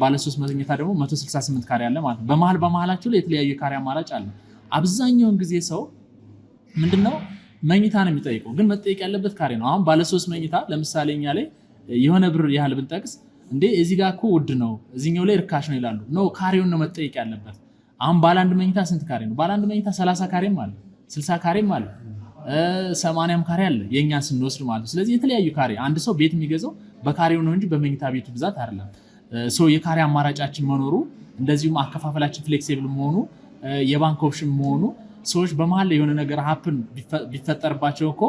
ባለ 3 መኝታ ደግሞ 168 ካሬ አለ ማለት ነው። በመሀላቸው ላይ የተለያዩ ካሬ አማራጭ አለ። አብዛኛውን ጊዜ ሰው ምንድነው መኝታ ነው የሚጠይቀው፣ ግን መጠየቅ ያለበት ካሬ ነው። አሁን ባለ 3 መኝታ ለምሳሌ እኛ ላይ የሆነ ብር ያህል ብንጠቅስ እንዴ እዚህ ጋር እኮ ውድ ነው እዚህኛው ላይ ርካሽ ነው ይላሉ። ኖ ካሬውን ነው መጠየቅ ያለበት። አሁን ባለ 1 መኝታ ስንት ካሬ ነው? ባለ 1 መኝታ 30 ካሬም አለ 60 ካሬም አለ 80 ካሬ አለ የኛን ስንወስድ ማለት ነው። ስለዚህ የተለያዩ ካሬ አንድ ሰው ቤት የሚገዛው በካሬው ነው እንጂ በመኝታ ቤቱ ብዛት አይደለም። የካሬ አማራጫችን መኖሩ እንደዚሁም አከፋፈላችን ፍሌክሲብል መሆኑ የባንክ ኦፕሽን መሆኑ ሰዎች በመሀል የሆነ ነገር ሀፕን ቢፈጠርባቸው እኮ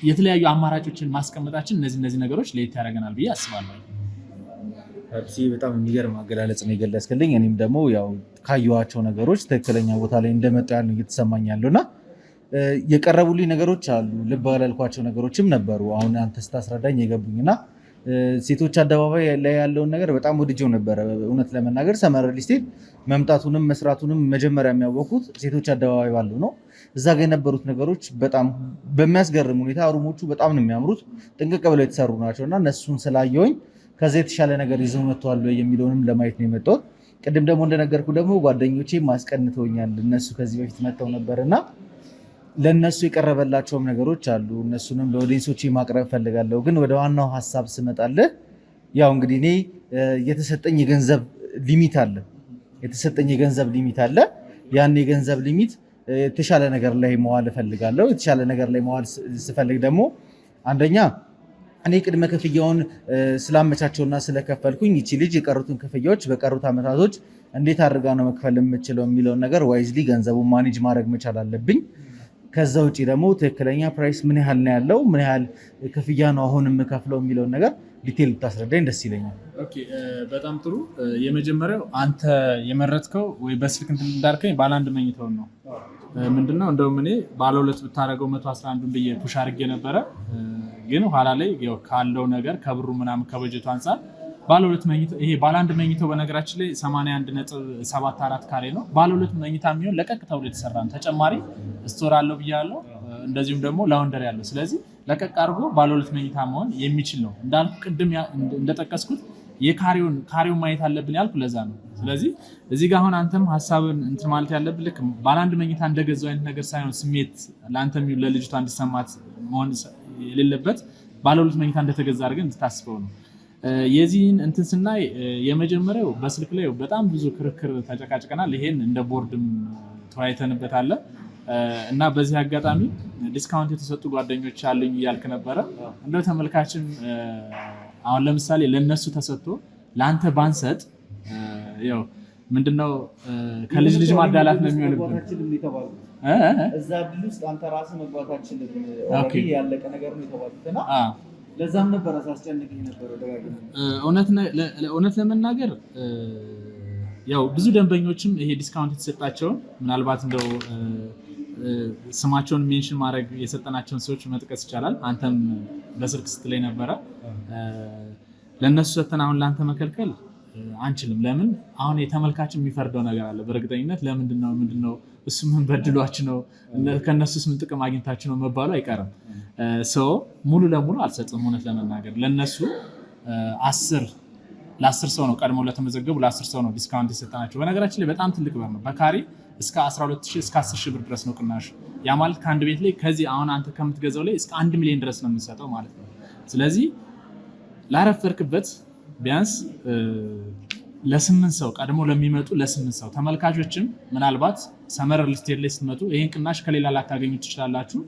የተለያዩ አማራጮችን ማስቀመጣችን እነዚህ ነገሮች ለየት ያደርገናል ብዬ አስባለሁ። አዲስ በጣም የሚገርም አገላለጽ ነው የገለጽክልኝ። እኔም ደግሞ ያው ካየኋቸው ነገሮች ትክክለኛ ቦታ ላይ እንደመጣ ያለው እየተሰማኝ ያለውና የቀረቡልኝ ነገሮች አሉ፣ ልብ ያላልኳቸው ነገሮችም ነበሩ። አሁን አንተ ስታስረዳኝ የገቡኝና ሴቶች አደባባይ ላይ ያለውን ነገር በጣም ወድጀው ነበረ። እውነት ለመናገር ሰመር ሪል ስቴት መምጣቱንም መስራቱንም መጀመሪያ የሚያወቁት ሴቶች አደባባይ ባለው ነው። እዛ ጋር የነበሩት ነገሮች በጣም በሚያስገርም ሁኔታ ሩሞቹ በጣም ነው የሚያምሩት፣ ጥንቅቅ ብለው የተሰሩ ናቸውና እነሱን ስላየውኝ ከዛ የተሻለ ነገር ይዘው መጥተዋል የሚለውንም ለማየት ነው የመጣሁት። ቅድም ደግሞ እንደነገርኩ ደግሞ ጓደኞቼ ማስቀንተውኛል። እነሱ ከዚህ በፊት መጥተው ነበርና ለነሱ የቀረበላቸውም ነገሮች አሉ። እነሱንም ለኦዲየንሶቼ ማቅረብ ፈልጋለሁ። ግን ወደ ዋናው ሀሳብ ስመጣልህ ያው እንግዲህ እኔ የተሰጠኝ የገንዘብ ሊሚት አለ። ያን የገንዘብ ሊሚት የተሻለ ነገር ላይ መዋል እፈልጋለሁ። የተሻለ ነገር ላይ መዋል ስፈልግ ደግሞ አንደኛ እኔ ቅድመ ክፍያውን ስላመቻቸውና ስለከፈልኩኝ ይቺ ልጅ የቀሩትን ክፍያዎች በቀሩት ዓመታቶች እንዴት አድርጋ ነው መክፈል የምችለው የሚለውን ነገር ዋይዝሊ ገንዘቡን ማኔጅ ማድረግ መቻል አለብኝ። ከዛ ውጭ ደግሞ ትክክለኛ ፕራይስ ምን ያህል ነው ያለው፣ ምን ያህል ክፍያ ነው አሁን የምከፍለው የሚለውን ነገር ዲቴል ብታስረዳኝ ደስ ይለኛል። ኦኬ፣ በጣም ጥሩ። የመጀመሪያው አንተ የመረጥከው ወይ በስልክ እንትን እንዳልከኝ ባለ አንድ መኝታውን ነው። ምንድነው እንደውም እኔ ባለ ሁለት ብታደርገው 111 ብዬ ፑሽ አድርጌ ነበረ። ግን ኋላ ላይ ካለው ነገር ከብሩ ምናምን ከበጀቱ አንፃር ባለ ሁለት መኝታ ይሄ ባለ አንድ መኝታው በነገራችን ላይ 81.74 ካሬ ነው። ባለ ሁለት መኝታ የሚሆን ለቀቅ ተብሎ የተሰራ ነው። ተጨማሪ ስቶር አለው ብያለሁ። እንደዚሁም ደግሞ ላውንደሪ አለው። ስለዚህ ለቀቅ አድርጎ ባለ ሁለት መኝታ መሆን የሚችል ነው። እንዳልኩ ቅድም እንደጠቀስኩት ካሬውን ማየት አለብን ያልኩ ለዛ ነው። ስለዚህ እዚህ ጋር አሁን አንተም ሀሳብን እንትን ማለት ያለብን ልክ ባለ አንድ መኝታ እንደገዛው አይነት ነገር ሳይሆን ስሜት ለአንተም ለልጅቷ እንዲሰማት መሆን የሌለበት ባለ ሁለት መኝታ እንደተገዛ አድርገን እንድታስበው ነው። የዚህን እንትን ስናይ የመጀመሪያው በስልክ ላይ በጣም ብዙ ክርክር ተጨቃጭቀናል። ይሄን እንደ ቦርድም ተወያይተንበታል እና በዚህ አጋጣሚ ዲስካውንት የተሰጡ ጓደኞች አሉኝ እያልክ ነበረ። እንደው ተመልካችም አሁን ለምሳሌ ለነሱ ተሰጥቶ ለአንተ ባንሰጥ ያው ምንድነው ከልጅ ልጅ ማዳላት ነው የሚሆንብን። እዛ ድል ውስጥ አንተ ራስህ መግባታችን ያለቀ ነገር ነው የተባሉትና ለዛም ነበር አስጨንቅ ነበር ደጋግመህ። እውነት ለመናገር ያው ብዙ ደንበኞችም ይሄ ዲስካውንት የተሰጣቸውን ምናልባት እንደው ስማቸውን ሜንሽን ማድረግ የሰጠናቸውን ሰዎች መጥቀስ ይቻላል። አንተም በስልክ ስትለኝ ነበረ። ለእነሱ ሰተን አሁን ለአንተ መከልከል አንችልም። ለምን አሁን የተመልካች የሚፈርደው ነገር አለ በእርግጠኝነት። ምንድነው እሱ ምን በድሏችሁ ነው ከነሱስ ምን ጥቅም አግኝታችሁ ነው መባሉ አይቀርም። ሰው ሙሉ ለሙሉ አልሰጥም። እውነት ለመናገር ለነሱ ለ10 ሰው ነው ቀድሞ ለተመዘገቡ ለ10 ሰው ነው ዲስካውንት የሰጠናቸው። በነገራችን ላይ በጣም ትልቅ ብር ነው። በካሬ እስከ 12000 እስከ 10000 ብር ድረስ ነው ቅናሽ። ያ ማለት ከአንድ ቤት ላይ ከዚህ አሁን አንተ ከምትገዛው ላይ እስከ 1 ሚሊዮን ድረስ ነው የምንሰጠው ማለት ነው። ስለዚህ ላረፈርክበት ቢያንስ ለ8 ሰው ቀድሞ ለሚመጡ ለ8 ሰው ተመልካቾችም ምናልባት ሰመር ሪል ስቴት ላይ ስትመጡ ይሄን ቅናሽ ከሌላ ላታገኙ ትችላላችሁ።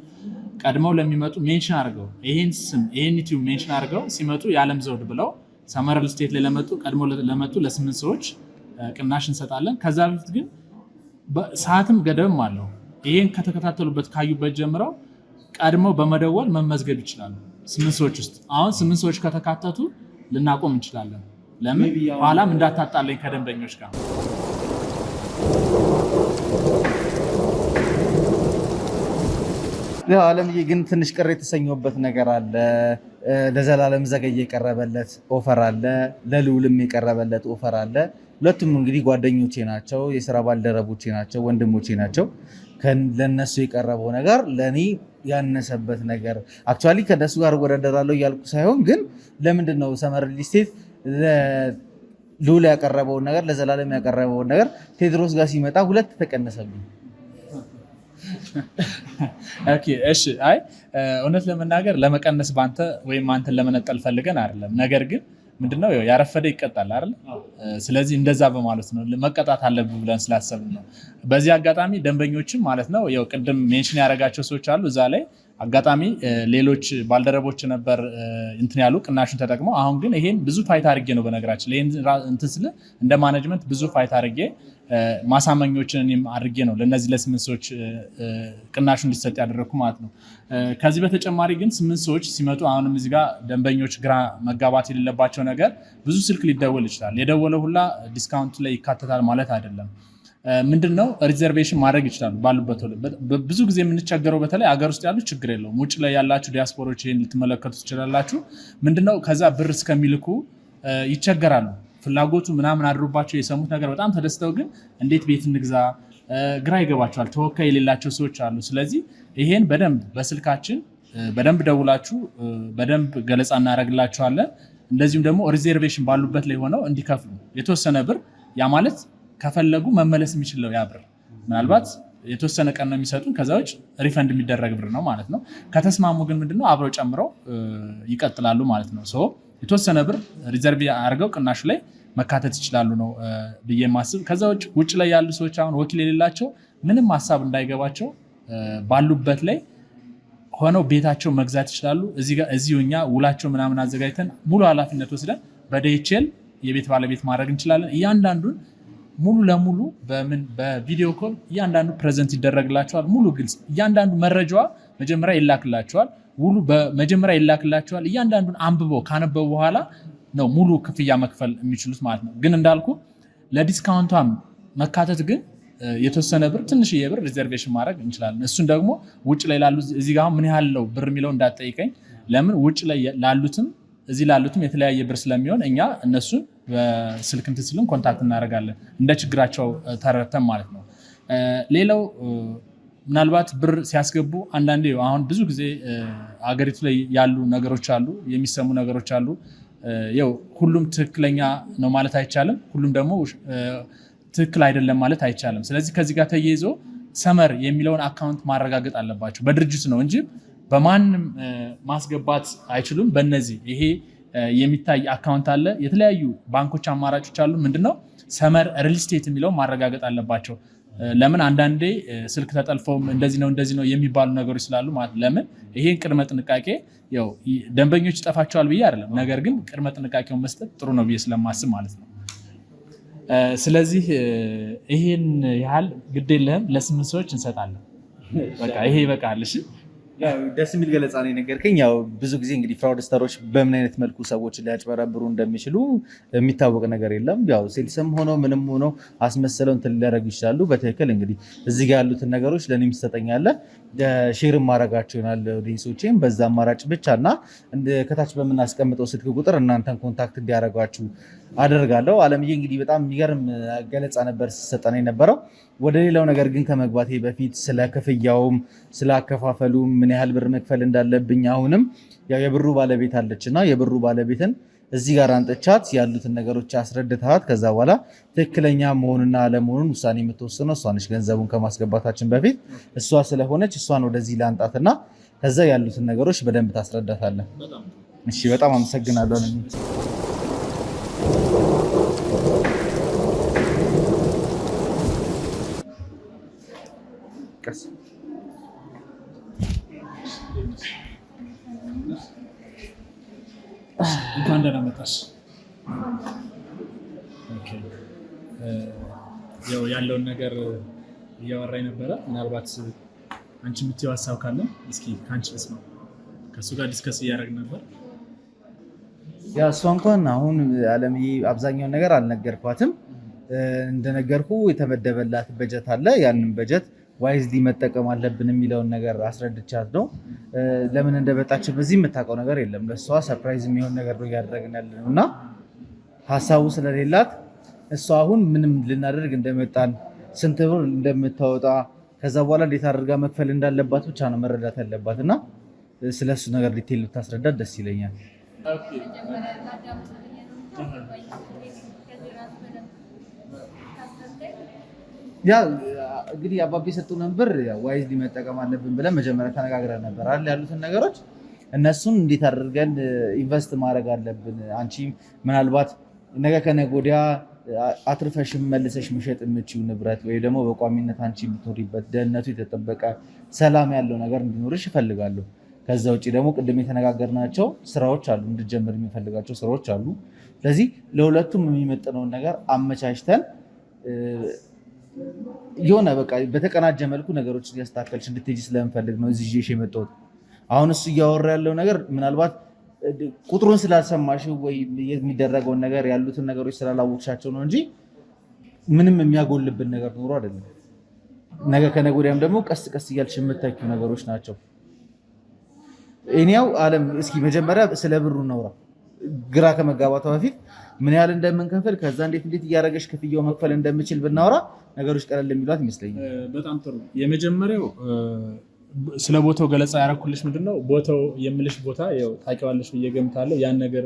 ቀድመው ለሚመጡ ሜንሽን አድርገው ይሄን ስም ይሄን ዩቲዩብ ሜንሽን አድርገው ሲመጡ የዓለም ዘውድ ብለው ሰመር ሪል ስቴት ላይ ቀድሞ ለመጡ ለ8 ሰዎች ቅናሽ እንሰጣለን። ከዛ በፊት ግን ሰዓትም ገደብም አለው። ይሄን ከተከታተሉበት ካዩበት ጀምረው ቀድመው በመደወል መመዝገብ ይችላሉ። 8 ሰዎች ውስጥ አሁን 8 ሰዎች ከተካተቱ ልናቆም እንችላለን። ለምን ኋላም እንዳታጣለኝ ከደንበኞች ጋር። አለምዬ ግን ትንሽ ቅር የተሰኘበት ነገር አለ። ለዘላለም ዘገየ የቀረበለት ኦፈር አለ፣ ለልዑልም የቀረበለት ኦፈር አለ። ሁለቱም እንግዲህ ጓደኞቼ ናቸው፣ የስራ ባልደረቦቼ ናቸው፣ ወንድሞቼ ናቸው። ለነሱ የቀረበው ነገር ለኔ ያነሰበት ነገር አክቹአሊ ከነሱ ጋር ወዳደራለሁ እያልኩ ሳይሆን ግን ለምንድን ነው ሰመር ሪል ስቴት ልዑል ያቀረበውን ነገር ለዘላለም ያቀረበውን ነገር ቴድሮስ ጋር ሲመጣ ሁለት ተቀነሰብኝ። ኦኬ እሺ። አይ እውነት ለመናገር ለመቀነስ ባንተ ወይም አንተን ለመነጠል ፈልገን አይደለም። ነገር ግን ምንድነው ያረፈደ ይቀጣል አይደል? ስለዚህ እንደዛ በማለት ነው መቀጣት አለብን ብለን ስላሰብን ነው። በዚህ አጋጣሚ ደንበኞችም ማለት ነው ያው ቅድም ሜንሽን ያደረጋቸው ሰዎች አሉ። እዛ ላይ አጋጣሚ ሌሎች ባልደረቦች ነበር እንትን ያሉ ቅናሹን ተጠቅመው። አሁን ግን ይሄን ብዙ ፋይት አድርጌ ነው በነገራችን ላይ እንትን ስለ እንደ ማኔጅመንት ብዙ ፋይት አድርጌ ማሳመኞችን እኔም አድርጌ ነው ለነዚህ ለ8 ሰዎች ቅናሹ እንዲሰጥ ያደረኩ ማለት ነው። ከዚህ በተጨማሪ ግን 8 ሰዎች ሲመጡ አሁንም እዚህ ጋር ደንበኞች ግራ መጋባት የሌለባቸው ነገር ብዙ ስልክ ሊደወል ይችላል። የደወለው ሁላ ዲስካውንት ላይ ይካተታል ማለት አይደለም። ምንድነው ሪዘርቬሽን ማድረግ ይችላሉ ባሉበት። ብዙ ጊዜ የምንቸገረው በተለይ አገር ውስጥ ያሉ ችግር የለውም። ውጭ ላይ ያላችሁ ዲያስፖሮች ይሄን ልትመለከቱ ትችላላችሁ። ምንድነው ከዛ ብር እስከሚልኩ ይቸገራሉ። ፍላጎቱ ምናምን አድሮባቸው የሰሙት ነገር በጣም ተደስተው ግን እንዴት ቤት እንግዛ ግራ ይገባቸዋል። ተወካይ የሌላቸው ሰዎች አሉ። ስለዚህ ይሄን በደንብ በስልካችን በደንብ ደውላችሁ በደንብ ገለጻ እናደርግላችኋለን። እንደዚሁም ደግሞ ሪዘርቬሽን ባሉበት ላይ ሆነው እንዲከፍሉ የተወሰነ ብር ያ ማለት ከፈለጉ መመለስ የሚችለው ያ ብር ምናልባት የተወሰነ ቀን ነው የሚሰጡን። ከዛ ውጭ ሪፈንድ የሚደረግ ብር ነው ማለት ነው። ከተስማሙ ግን ምንድነው አብረው ጨምረው ይቀጥላሉ ማለት ነው። የተወሰነ ብር ሪዘርቭ አድርገው ቅናሹ ላይ መካተት ይችላሉ ነው ብዬ ማስብ። ከዛ ውጭ ላይ ያሉ ሰዎች አሁን ወኪል የሌላቸው ምንም ሀሳብ እንዳይገባቸው ባሉበት ላይ ሆነው ቤታቸው መግዛት ይችላሉ። እዚሁ እኛ ውላቸው ምናምን አዘጋጅተን ሙሉ ኃላፊነት ወስደን በዲኤችኤል የቤት ባለቤት ማድረግ እንችላለን። እያንዳንዱን ሙሉ ለሙሉ በቪዲዮ ኮል እያንዳንዱ ፕሬዘንት ይደረግላቸዋል። ሙሉ ግልጽ እያንዳንዱ መረጃዋ መጀመሪያ ይላክላቸዋል። ውሉ በመጀመሪያ ይላክላቸዋል። እያንዳንዱን አንብበው ካነበቡ በኋላ ነው ሙሉ ክፍያ መክፈል የሚችሉት ማለት ነው። ግን እንዳልኩ ለዲስካውንቷም መካተት ግን የተወሰነ ብር ትንሽዬ ብር ሪዘርቬሽን ማድረግ እንችላለን። እሱን ደግሞ ውጭ ላይ ላሉ እዚህ ጋር ምን ያህል ነው ብር የሚለው እንዳትጠይቀኝ። ለምን ውጭ ላይ ላሉትም እዚህ ላሉትም የተለያየ ብር ስለሚሆን እኛ እነሱን በስልክ እንትን ሲሉን ኮንታክት እናደርጋለን እንደ ችግራቸው ተረድተን ማለት ነው። ሌላው ምናልባት ብር ሲያስገቡ አንዳንዴ አሁን ብዙ ጊዜ አገሪቱ ላይ ያሉ ነገሮች አሉ፣ የሚሰሙ ነገሮች አሉ። ያው ሁሉም ትክክለኛ ነው ማለት አይቻልም፣ ሁሉም ደግሞ ትክክል አይደለም ማለት አይቻልም። ስለዚህ ከዚህ ጋር ተያይዞ ሰመር የሚለውን አካውንት ማረጋገጥ አለባቸው። በድርጅት ነው እንጂ በማንም ማስገባት አይችሉም። በእነዚህ ይሄ የሚታይ አካውንት አለ፣ የተለያዩ ባንኮች አማራጮች አሉ። ምንድነው ሰመር ሪል ስቴት የሚለውን ማረጋገጥ አለባቸው። ለምን አንዳንዴ ስልክ ተጠልፈውም እንደዚህ ነው የሚባሉ ነገሮች ስላሉ ማለት ለምን ይሄን ቅድመ ጥንቃቄ ያው ደንበኞች ይጠፋቸዋል ብዬ አይደለም፣ ነገር ግን ቅድመ ጥንቃቄውን መስጠት ጥሩ ነው ብዬ ስለማስብ ማለት ነው። ስለዚህ ይሄን ያህል ግድ የለህም ለ8 ሰዎች እንሰጣለን። በቃ ይሄ ይበቃል። እሺ ደስ የሚል ገለጻ ነው የነገርከኝ። ያው ብዙ ጊዜ እንግዲህ ፍራውድስተሮች በምን አይነት መልኩ ሰዎች ሊያጭበረብሩ እንደሚችሉ የሚታወቅ ነገር የለም። ያው ሴልስም ሆኖ ምንም ሆኖ አስመሰለው እንትን ሊያደርጉ ይችላሉ። በትክክል እንግዲህ እዚህ ጋር ያሉትን ነገሮች ለእኔም ትሰጠኛለህ፣ ሼርም ማድረጋቸው ይሆናል ኦዲየንሶቼም በዛ አማራጭ ብቻ እና ከታች በምናስቀምጠው ስልክ ቁጥር እናንተን ኮንታክት እንዲያደርጓችሁ አደርጋለሁ። አለምዬ እንግዲህ በጣም የሚገርም ገለጻ ነበር ሲሰጠን የነበረው። ወደ ሌላው ነገር ግን ከመግባቴ በፊት ስለ ክፍያውም ስለ አከፋፈሉም ምን ያህል ብር መክፈል እንዳለብኝ አሁንም ያው የብሩ ባለቤት አለችና የብሩ ባለቤትን እዚህ ጋር አንጥቻት ያሉትን ነገሮች አስረድታት ከዛ በኋላ ትክክለኛ መሆንና አለመሆኑን ውሳኔ የምትወስነው እሷ ነች። ገንዘቡን ከማስገባታችን በፊት እሷ ስለሆነች እሷን ወደዚህ ላንጣትና ከዛ ያሉትን ነገሮች በደንብ ታስረዳታለን። እሺ፣ በጣም አመሰግናለሁ። እንኳን ደህና መጣሽ። ያው ያለውን ነገር እያወራኝ ነበረ። ምናልባት አንቺ የምትይው ሀሳብ ካለ እስኪ ከአንቺ ልስማ። ከእሱ ጋር ዲስከስ እያደረግን ነበር። ያ እሷ እንኳን አሁን አለምዬ አብዛኛውን ነገር አልነገርኳትም። እንደነገርኩ የተመደበላት በጀት አለ። ያንን በጀት ዋይዝሊ መጠቀም አለብን የሚለውን ነገር አስረድቻት ነው። ለምን እንደመጣችን በዚህ የምታውቀው ነገር የለም። ለእሷ ሰርፕራይዝ የሚሆን ነገር ነው እያደረግን ያለ ነው እና ሀሳቡ ስለሌላት እሷ አሁን ምንም ልናደርግ እንደመጣን ስንት ብር እንደምታወጣ ከዛ በኋላ እንዴት አድርጋ መክፈል እንዳለባት ብቻ ነው መረዳት ያለባት እና ስለሱ ነገር ዲቴል ብታስረዳት ደስ ይለኛል። ያ እንግዲህ አባቤ የሰጡንን ብር ዋይዝሊ መጠቀም አለብን ብለን መጀመሪያ ተነጋግረን ነበር አይደል? ያሉትን ነገሮች እነሱን እንዴት አድርገን ኢንቨስት ማድረግ አለብን። አንቺ ምናልባት ነገ ከነገ ወዲያ አትርፈሽም መልሰሽ መሸጥ የምችው ንብረት ወይ ደግሞ በቋሚነት አንቺ የምትኖሪበት ደህንነቱ የተጠበቀ ሰላም ያለው ነገር እንዲኖርሽ እፈልጋለሁ። ከዛ ውጭ ደግሞ ቅድም የተነጋገርናቸው ስራዎች አሉ፣ እንድጀምር የሚፈልጋቸው ስራዎች አሉ። ስለዚህ ለሁለቱም የሚመጥነውን ነገር አመቻችተን የሆነ በቃ በተቀናጀ መልኩ ነገሮችን እያስተካከልሽ እንድትሄጂ ስለምፈልግ ነው እዚህ ይዤሽ የመጣሁት። አሁን እሱ እያወራ ያለው ነገር ምናልባት ቁጥሩን ስላልሰማሽው ወይ የሚደረገውን ነገር ያሉትን ነገሮች ስላላወቅሻቸው ነው እንጂ ምንም የሚያጎልብን ነገር ኖሮ አይደለም። ነገ ከነገ ወዲያም ደግሞ ቀስ ቀስ እያልሽ የምታኪው ነገሮች ናቸው። እኔው አለም እስኪ መጀመሪያ ስለ ብሩ እናውራ። ግራ ከመጋባቷ በፊት ምን ያህል እንደምንከፍል ከዛ እንዴት እያደረገሽ ክፍያው መክፈል እንደምችል ብናወራ ነገሮች ቀለል የሚሏት ይመስለኛል። በጣም ጥሩ። የመጀመሪያው ስለ ቦታው ገለጻ ያደረኩልሽ ምንድነው ቦታው የምልሽ ቦታ ያው ታውቂዋለሽ ብዬ ገምታለሁ። ያን ነገር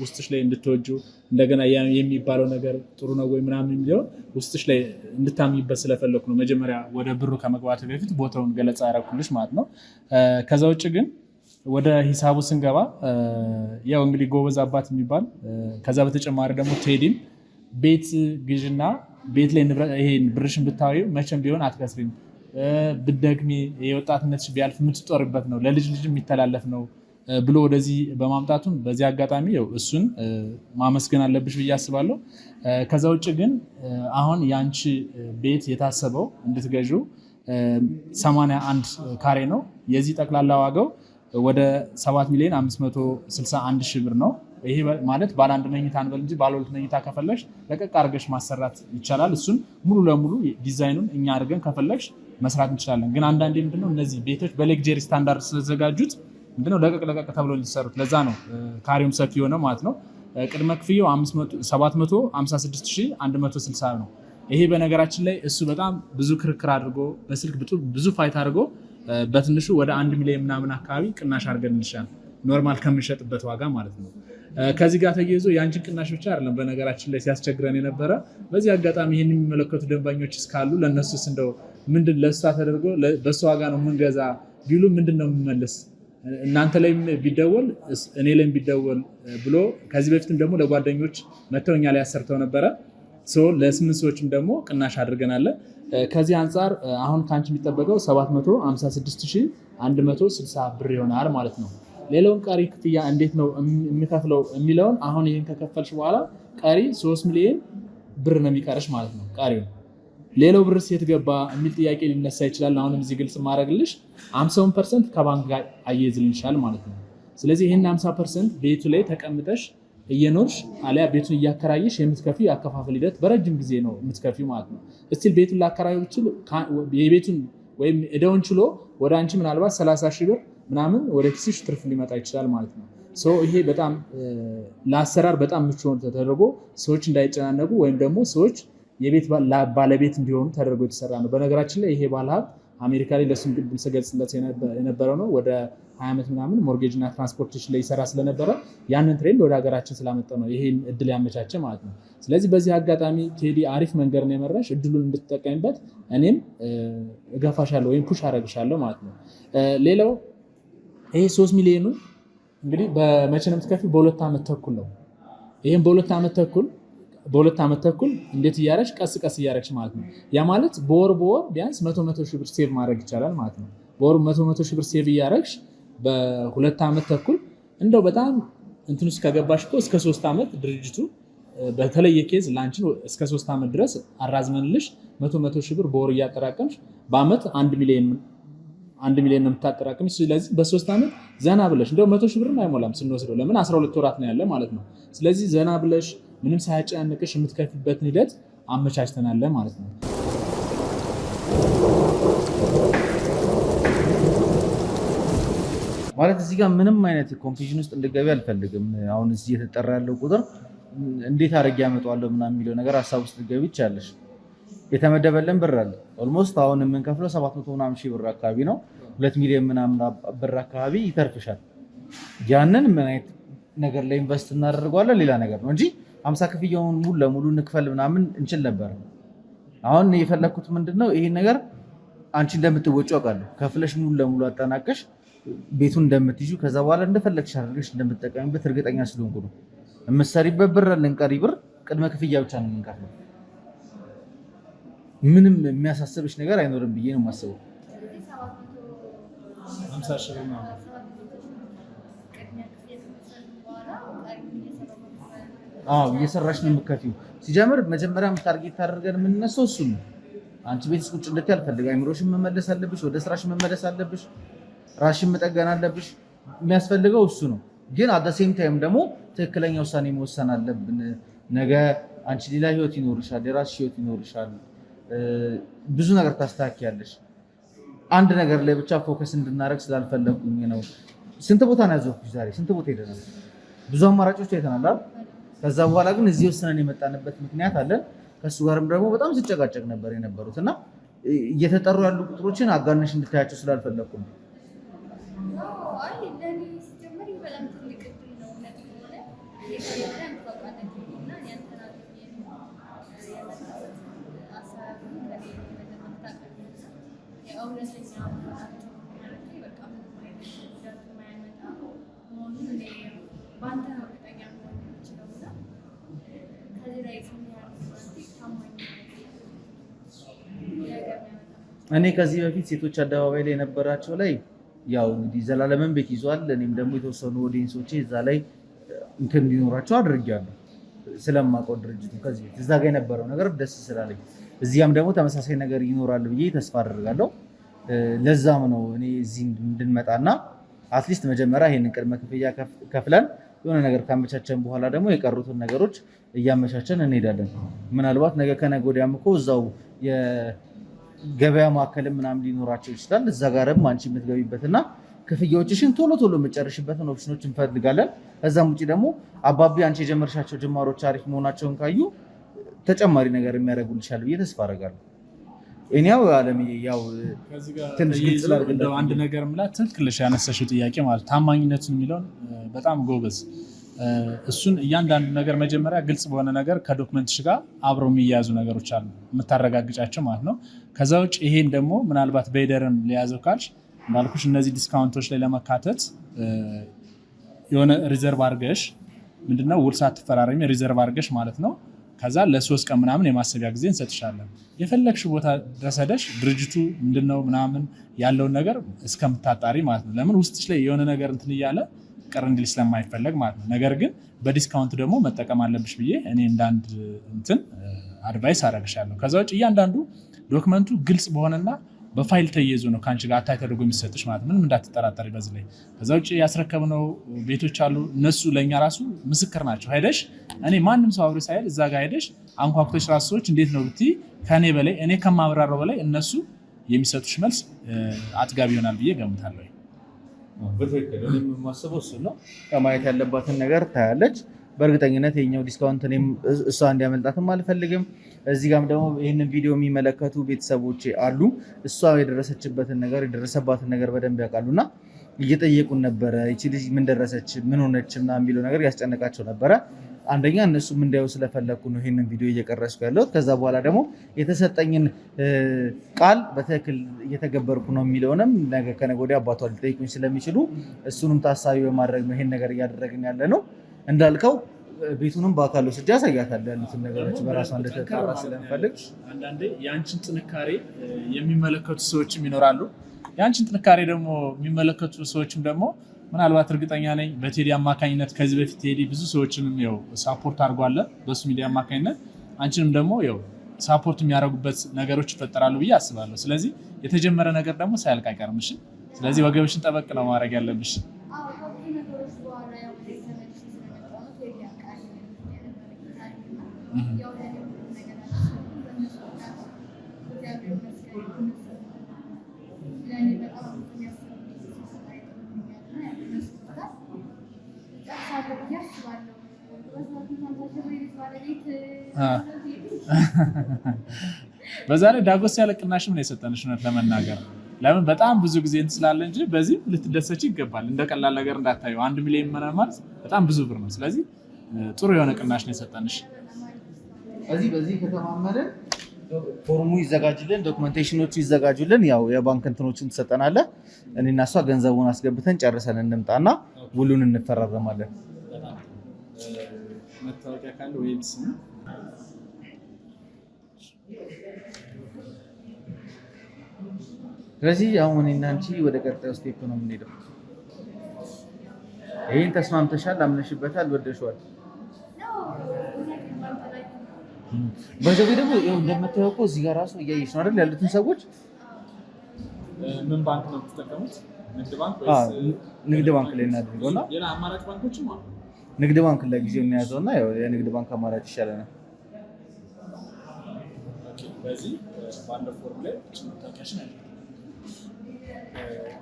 ውስጥሽ ላይ እንድትወጂው እንደገና የሚባለው ነገር ጥሩ ነው ወይ ምናምን የሚለው ውስጥሽ ላይ እንድታምኝበት ስለፈለኩ ነው መጀመሪያ ወደ ብሩ ከመግባት በፊት ቦታውን ገለጻ ያደረኩልሽ ማለት ነው። ከዛ ውጭ ግን ወደ ሂሳቡ ስንገባ ያው እንግዲህ ጎበዝ አባት የሚባል ከዛ በተጨማሪ ደግሞ ቴዲም ቤት ግዥና ቤት ላይ ይሄን ብርሽን ብታዩ መቼም ቢሆን አትከስሪም። ብትደክሚ የወጣትነትሽ ቢያልፍ የምትጦርበት ነው፣ ለልጅ ልጅ የሚተላለፍ ነው ብሎ ወደዚህ በማምጣቱም በዚህ አጋጣሚ እሱን ማመስገን አለብሽ ብዬ አስባለሁ። ከዛ ውጭ ግን አሁን የአንቺ ቤት የታሰበው እንድትገዢው 81 ካሬ ነው። የዚህ ጠቅላላ ዋጋው ወደ 7,561,000 ብር ነው። ይሄ ማለት ባለ አንድ መኝታ አንበል እንጂ ባለ ሁለት መኝታ ከፈለግሽ ለቀቅ አድርገሽ ማሰራት ይቻላል። እሱን ሙሉ ለሙሉ ዲዛይኑን እኛ አድርገን ከፈለግሽ መስራት እንችላለን። ግን አንዳንዴ ምንድነው እነዚህ ቤቶች በሌክጀሪ ስታንዳርድ ስለተዘጋጁት ምንድነው ለቀቅ ተብሎ ሊሰሩት፣ ለዛ ነው ካሬውም ሰፊ የሆነ ማለት ነው። ቅድመ ክፍያው 756,160 ነው። ይሄ በነገራችን ላይ እሱ በጣም ብዙ ክርክር አድርጎ በስልክ ብዙ ፋይት አድርጎ በትንሹ ወደ 1 ሚሊዮን ምናምን አካባቢ ቅናሽ አድርገን እንሻል ኖርማል ከምንሸጥበት ዋጋ ማለት ነው። ከዚህ ጋር ተያይዞ የአንቺን ቅናሽ ብቻ አይደለም በነገራችን ላይ ሲያስቸግረን የነበረ። በዚህ አጋጣሚ ይህን የሚመለከቱ ደንበኞች እስካሉ ለእነሱስ እንደው ምንድን ለእሷ ተደርጎ በእሷ ዋጋ ነው የምንገዛ ቢሉ ምንድን ነው የምመልስ? እናንተ ላይም ቢደወል እኔ ላይም ቢደወል ብሎ ከዚህ በፊትም ደግሞ ለጓደኞች መተው እኛ ላይ ያሰርተው ነበረ። ለ8 ሰዎችም ደግሞ ቅናሽ አድርገናል። ከዚህ አንጻር አሁን ከአንቺ የሚጠበቀው 756,160 ብር ይሆናል ማለት ነው። ሌላውን ቀሪ ክፍያ እንዴት ነው የሚከፍለው የሚለውን አሁን ይህን ከከፈልሽ በኋላ ቀሪ 3 ሚሊዮን ብር ነው የሚቀርሽ ማለት ነው። ቀሪው ሌላው ብር የት ገባ የሚል ጥያቄ ሊነሳ ይችላል። አሁንም እዚህ ግልጽ ማድረግልሽ 50% ከባንክ ጋር አያይዝልንሻል ማለት ነው። ስለዚህ ይህን 50% ቤቱ ላይ ተቀምጠሽ እየኖርሽ አሊያ ቤቱን እያከራየሽ የምትከፊ የአከፋፈል ሂደት በረጅም ጊዜ ነው የምትከፊ ማለት ነው። እስቲል ቤቱን ላከራዩ የቤቱን ወይም እዳውን ችሎ ወደ አንቺ ምናልባት 30 ሺህ ብር ምናምን ወደ ኪስሽ ትርፍ ሊመጣ ይችላል ማለት ነው። ይሄ በጣም ለአሰራር በጣም ምቹ ሆኖ ተደርጎ ሰዎች እንዳይጨናነቁ ወይም ደግሞ ሰዎች የቤት ባለቤት እንዲሆኑ ተደርጎ የተሰራ ነው። በነገራችን ላይ ይሄ ባለሀብት አሜሪካ ላይ ለሱም ቅድም ስገልጽለት የነበረው ነው። ወደ 20 ዓመት ምናምን ሞርጌጅ እና ትራንስፖርቴሽን ላይ ይሰራ ስለነበረ ያንን ትሬንድ ወደ ሀገራችን ስላመጣው ነው ይሄን እድል ያመቻቸ ማለት ነው። ስለዚህ በዚህ አጋጣሚ ቴዲ አሪፍ መንገድ ነው የመራሽ፣ እድሉን እንድትጠቀሚበት እኔም እገፋሻለሁ ወይም ፑሽ አደረግሻለሁ ማለት ነው። ሌላው ይሄ 3 ሚሊዮኑ እንግዲህ በመቼ ነው የምትከፊው? በ2 ዓመት ተኩል ነው። ይሄን በ2 ዓመት ተኩል እንዴት እያረግሽ ቀስ እያረግሽ ማለት ነው። ያ ማለት በወር ቢያንስ 100 ሺህ ብር ሴቭ ማድረግ ይቻላል ማለት ነው። በወር 100 ሺህ ብር ሴቭ እያረግሽ በ2 ዓመት ተኩል እንደው በጣም እንትን ውስጥ ከገባሽ እኮ እስከ 3 ዓመት ድርጅቱ በተለየ ኬዝ ላንቺን እስከ 3 ዓመት ድረስ አራዝመንልሽ 100 ሺህ ብር በወር እያጠራቀምሽ በአመት 1 ሚሊዮን ነው የምታጠራቅምሽ። ስለዚህ በ3 ዓመት ዘና ብለሽ እንደው 100 ሺህ ብርም አይሞላም ስንወስደው፣ ለምን 12 ወራት ነው ያለ ማለት ነው። ስለዚህ ዘና ብለሽ ምንም ሳያጨናንቅሽ የምትከፊበትን ሂደት አመቻችተናል ማለት ነው። ማለት እዚህ ጋር ምንም አይነት ኮንፊዥን ውስጥ እንድገቢ አልፈልግም። አሁን እዚህ የተጠራ ያለው ቁጥር እንዴት አድርጌ ያመጣዋለሁ ምናምን የሚለው ነገር ሀሳብ ውስጥ ልትገቢ ይቻለሽ። የተመደበልን ብር አለ። ኦልሞስት አሁን የምንከፍለው 700 ምናምን ሺህ ብር አካባቢ ነው። 2 ሚሊዮን ምናምን ብር አካባቢ ይተርፍሻል። ያንን ምን አይነት ነገር ላይ ኢንቨስት እናደርገዋለን ሌላ ነገር ነው እንጂ 50 ክፍያውን ሙሉ ለሙሉ እንክፈል ምናምን እንችል ነበር። አሁን የፈለኩት ምንድነው ይሄን ነገር አንቺ እንደምትወጪው አውቃለሁ። ከፍለሽ ሙሉ ለሙሉ አጠናቀሽ ቤቱን እንደምትይዙ ከዛ በኋላ እንደፈለግሽ አድርገሽ እንደምትጠቀሚበት እርግጠኛ ስለሆንኩ ነው። የምትሰሪበት ብር ለንቀሪ ብር ቅድመ ክፍያ ብቻ ነው የምንከፍለው። ምንም የሚያሳስብሽ ነገር አይኖርም ብዬ ነው የማስበው። 50 ሺህ ነው እየሰራሽ ነው የምትከፊው። ሲጀምር መጀመሪያ ታርጌት ታደርገን የምንነሳው እሱ ነው። አንቺ ቤት ቁጭ እንድትይ አልፈልግም። አይምሮሽን መመለስ አለብሽ፣ ወደ ስራሽ መመለስ አለብሽ፣ ራስሽን መጠገን አለብሽ። የሚያስፈልገው እሱ ነው። ግን አት ዘ ሴም ታይም ደግሞ ትክክለኛ ውሳኔ መወሰን አለብን። ነገ አንቺ ሌላ ህይወት ይኖርሻል፣ የራስሽ ህይወት ይኖርሻል። ብዙ ነገር ታስተካክያለሽ። አንድ ነገር ላይ ብቻ ፎከስ እንድናደርግ ስላልፈለኩኝ ነው። ስንት ቦታ ነው ያዘውኩሽ ዛሬ? ስንት ቦታ ሄደናል? ብዙ አማራጮች አይተናል። ከዛ በኋላ ግን እዚህ ወስነን የመጣንበት ምክንያት አለን። ከሱ ጋርም ደግሞ በጣም ስጨቃጨቅ ነበር የነበሩት እና እየተጠሩ ያሉ ቁጥሮችን አጋነሽ እንድታያቸው ስላልፈለኩ ነው። እኔ ከዚህ በፊት ሴቶች አደባባይ ላይ የነበራቸው ላይ ያው እንግዲህ ዘላለምን ቤት ይዟል። እኔም ደግሞ የተወሰኑ ኦዲየንሶቼ እዛ ላይ እንትን እንዲኖራቸው አድርጌያለሁ። ስለማውቀው ድርጅቱ ከዚህ በፊት እዛ ጋር የነበረው ነገር ደስ ስላለኝ እዚያም ደግሞ ተመሳሳይ ነገር ይኖራል ብዬ ተስፋ አደርጋለሁ። ለዛም ነው እኔ እዚህ እንድንመጣና አትሊስት መጀመሪያ ይሄንን ቅድመ ክፍያ ከፍለን የሆነ ነገር ካመቻቸን በኋላ ደግሞ የቀሩትን ነገሮች እያመቻቸን እንሄዳለን። ምናልባት ነገ ከነገ ወዲያም እኮ እዛው የገበያ ማዕከልም ምናምን ሊኖራቸው ይችላል። እዛ ጋርም አንቺ የምትገቢበትና ክፍያዎችሽን ቶሎ ቶሎ የምጨርሽበትን ኦፕሽኖች እንፈልጋለን። ከዛም ውጭ ደግሞ አባቢ አንቺ የጀመርሻቸው ጅማሮች አሪፍ መሆናቸውን ካዩ ተጨማሪ ነገር የሚያደርጉልሻል ብዬ ተስፋ አደርጋለሁ። እኔው ዓለም ያው ትንሽ አንድ ነገር ምላት ትክክልሽ ያነሳሽው ጥያቄ ማለት ታማኝነቱን የሚለውን በጣም ጎበዝ። እሱን እያንዳንዱ ነገር መጀመሪያ ግልጽ በሆነ ነገር ከዶክመንትሽ ጋር አብረው የሚያያዙ ነገሮች አሉ የምታረጋግጫቸው ማለት ነው። ከዛ ውጭ ይሄን ደግሞ ምናልባት በይደርም ሊያዘው ካልሽ እንዳልኩሽ እነዚህ ዲስካውንቶች ላይ ለመካተት የሆነ ሪዘርቭ አድርገሽ ምንድነው ውል ሳትፈራረሚ ሪዘርቭ አድርገሽ ማለት ነው። ከዛ ለ3 ቀን ምናምን የማሰቢያ ጊዜ እንሰጥሻለን። የፈለግሽ ቦታ ድረስ ሄደሽ ድርጅቱ ምንድነው ምናምን ያለውን ነገር እስከምታጣሪ ማለት ነው። ለምን ውስጥሽ ላይ የሆነ ነገር እንትን እያለ ቅር እንዲል ስለማይፈለግ ማለት ነው። ነገር ግን በዲስካውንት ደግሞ መጠቀም አለብሽ ብዬ እኔ እንዳንድ እንትን አድቫይስ አደርግሻለሁ። ከዛ ውጭ እያንዳንዱ ዶክመንቱ ግልጽ በሆነና በፋይል ተይዞ ነው ከአንቺ ጋር አታይ ተደርጎ የሚሰጥሽ ማለት ምንም እንዳትጠራጠሪ በዚህ ላይ። ከዛ ውጭ ያስረከብነው ቤቶች አሉ እነሱ ለእኛ ራሱ ምስክር ናቸው። ሄደሽ እኔ ማንም ሰው አብሮ ሳይሄድ እዛ ጋር ሄደሽ አንኳኩቶች ራሱ ሰዎች እንዴት ነው ብትይ ከእኔ በላይ እኔ ከማብራራው በላይ እነሱ የሚሰጡሽ መልስ አጥጋቢ ይሆናል ብዬ ገምታለሁ። በትክክል የማስበው እሱ ነው። ከማየት ያለባትን ነገር ታያለች። በእርግጠኝነት የኛው ዲስካውንት እኔም እሷ እንዲያመልጣትም አልፈልግም። እዚህ ጋም ደግሞ ይህንን ቪዲዮ የሚመለከቱ ቤተሰቦች አሉ። እሷ የደረሰችበትን ነገር የደረሰባትን ነገር በደንብ ያውቃሉና እየጠየቁን ነበረ። ይቺ ልጅ ምን ደረሰች ምን ሆነች እና የሚለው ነገር ያስጨነቃቸው ነበረ። አንደኛ እነሱም እንዲያዩ ስለፈለግኩ ነው ይህንን ቪዲዮ እየቀረስኩ ያለሁት። ከዛ በኋላ ደግሞ የተሰጠኝን ቃል በትክክል እየተገበርኩ ነው የሚለውንም ነገ ከነገ ወዲያ አባቷ ሊጠይቁኝ ስለሚችሉ እሱንም ታሳቢ በማድረግ ነው ይሄን ነገር እያደረግን ያለ ነው። እንዳልከው ቤቱንም በአካል ወስጄ አሳያታለሁ ያሉትን ነገሮች በራሷ እንደተጣራ ስለምፈልግ። አንዳንዴ የአንቺን ጥንካሬ የሚመለከቱ ሰዎችም ይኖራሉ። የአንቺን ጥንካሬ ደግሞ የሚመለከቱ ሰዎችም ደግሞ ምናልባት እርግጠኛ ነኝ በቴዲ አማካኝነት ከዚህ በፊት ቴዲ ብዙ ሰዎችንም ያው ሳፖርት አድርጓል በሱ ሚዲያ አማካኝነት አንቺንም ደግሞ ያው ሳፖርት የሚያደርጉበት ነገሮች ይፈጠራሉ ብዬ አስባለሁ። ስለዚህ የተጀመረ ነገር ደግሞ ሳያልቅ አይቀርም። እሺ፣ ስለዚህ ወገብሽን ጠበቅ ነው ማድረግ ያለብሽ። በዛ ላይ ዳጎስ ያለ ቅናሽም ነው የሰጠንሽ እውነት ለመናገር ለምን በጣም ብዙ ጊዜ ስላለ እንጂ በዚህ ልትደሰች ይገባል። እንደ ቀላል ነገር እንዳታየው 1 ሚሊዮን ማለት በጣም ብዙ ብር ነው። ስለዚህ ጥሩ የሆነ ቅናሽ ነው የሰጠንሽ። በዚህ ከተማመንን ፎርሙ ይዘጋጅልን፣ ዶክመንቴሽኖቹ ይዘጋጁልን። ያው የባንክ እንትኖችን ትሰጠናለህ። እኔና እሷ ገንዘቡን አስገብተን ጨርሰን እንምጣና ውሉን እንፈራረማለን። መታወቂያ ካለ ወይም ስም ስለዚህ አሁን እኔና አንቺ ወደ ቀጣዩ ስቴፕ ነው የምንሄደው። ይሄን ተስማምተሻል፣ አምነሽበታል፣ ወደሽዋል። በዚህ ደግሞ እንደምታየው እኮ እዚህ ጋር ራሱ እያየሽ ነው አይደል ያሉትን ሰዎች። ምን ባንክ ነው የምትጠቀሙት? ንግድ ባንክ ወይስ? ንግድ ባንክ ላይ እናድርገውና ሌላ አማራጭ ባንኮችም አሉ። ንግድ ባንክ ለጊዜው እናያዘውና ያው የንግድ ባንክ አማራጭ ይሻለናል። በዚህ ባለው ፎርም ላይ ታውቂያችን አይደል?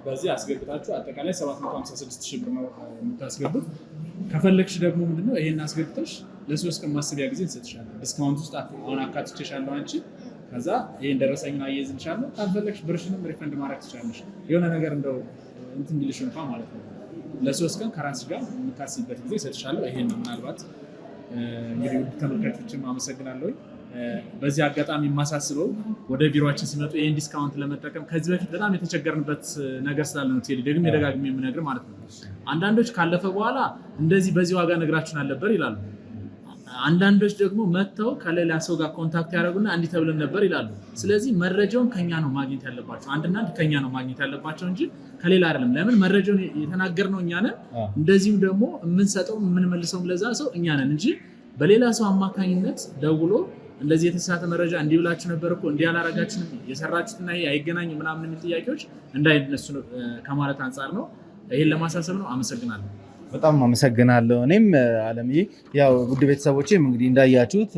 በዚህ አስገብታችሁ አጠቃላይ 756,000 ብር ነው የምታስገቡት። ከፈለግሽ ደግሞ ምንድነው ይሄን አስገብተሽ ለ3 ቀን ማሰቢያ ጊዜ እንሰጥሻለን። ዲስካውንት ውስጥ አሁን አካትቼሻለሁ አንቺ። ከዛ ይሄን ደረሰኝ አያይዝልሻለሁ። ካልፈለግሽ ብርሽንም ሪፈንድ ማድረግ ትችላለሽ። የሆነ ነገር እንደው እንትን ቢልሽ እንኳን ማለት ነው ለ3 ቀን ከራስሽ ጋር የምታስይበት ጊዜ እሰጥሻለሁ። ይሄን ምናልባት እንግዲህ ውድ ተመልካቾችም አመሰግናለሁ። በዚህ አጋጣሚ የማሳስበው ወደ ቢሮአችን ሲመጡ ይሄን ዲስካውንት ለመጠቀም ከዚህ በፊት በጣም የተቸገርንበት ነገር ስላለ ነው ቴዲ ደግሜ ደጋግሜ የምነግር ማለት ነው። አንዳንዶች ካለፈ በኋላ እንደዚህ በዚህ ዋጋ ነግራችሁን አልነበር ይላሉ። አንዳንዶች ደግሞ መጥተው ከሌላ ሰው ጋር ኮንታክት ያደረጉና እንዲህ ተብለን ነበር ይላሉ። ስለዚህ መረጃውን ከኛ ነው ማግኘት ያለባቸው፣ አንድና አንድ ከኛ ነው ማግኘት ያለባቸው እንጂ ከሌላ አይደለም። ለምን መረጃውን የተናገርነው እኛ ነን፣ እንደዚህም ደግሞ የምንሰጠው የምንመልሰውም ለዛ ሰው እኛ ነን እንጂ በሌላ ሰው አማካኝነት ደውሎ እንደዚህ የተሳሳተ መረጃ እንዲህ ብላችሁ ነበር እኮ እንዲህ አላረጋችሁም የሰራችሁትና ይሄ አይገናኝም ምናምን የሚል ጥያቄዎች እንዳይነሱ ከማለት አንጻር ነው። ይሄን ለማሳሰብ ነው። አመሰግናለሁ። በጣም አመሰግናለሁ። እኔም አለምዬ፣ ያው ውድ ቤተሰቦችም እንግዲህ እንዳያችሁት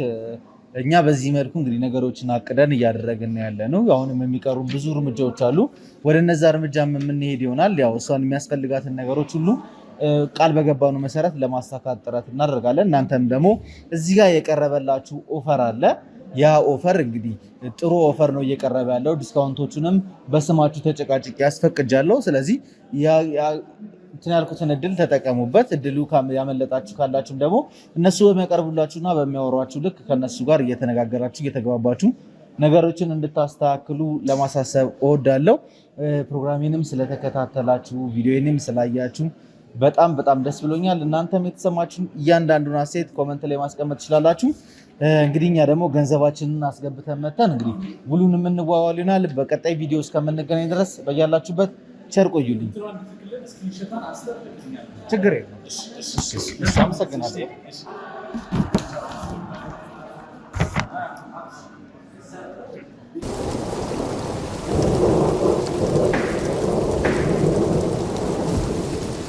እኛ በዚህ መልኩ እንግዲህ ነገሮችን አቅደን እያደረግን ያለ ነው። አሁንም የሚቀሩ ብዙ እርምጃዎች አሉ። ወደ እነዛ እርምጃ የምንሄድ ይሆናል። ያው እሷን የሚያስፈልጋትን ነገሮች ሁሉ ቃል በገባነው መሰረት ለማሳካት ጥረት እናደርጋለን። እናንተም ደግሞ እዚህ ጋር የቀረበላችሁ ኦፈር አለ። ያ ኦፈር እንግዲህ ጥሩ ኦፈር ነው እየቀረበ ያለው። ዲስካውንቶቹንም በስማችሁ ተጨቃጭቄ ያስፈቅጃለሁ። ስለዚህ ያልኩትን እድል ተጠቀሙበት። እድሉ ያመለጣችሁ ካላችሁም ደግሞ እነሱ በሚያቀርቡላችሁና በሚያወሯችሁ ልክ ከነሱ ጋር እየተነጋገራችሁ እየተግባባችሁ ነገሮችን እንድታስተካክሉ ለማሳሰብ እወዳለሁ። ፕሮግራሜንም ስለተከታተላችሁ ቪዲዮንም ስላያችሁ በጣም በጣም ደስ ብሎኛል። እናንተም የተሰማችሁን እያንዳንዱን አስተያየት ኮመንት ላይ ማስቀመጥ ትችላላችሁ። እንግዲህ እኛ ደግሞ ገንዘባችንን አስገብተን መተን እንግዲህ ውሉን የምንዋዋል ይሆናል። በቀጣይ ቪዲዮ እስከምንገናኝ ድረስ በያላችሁበት ቸር ቆዩልኝ። ችግር የለም። አመሰግናለሁ።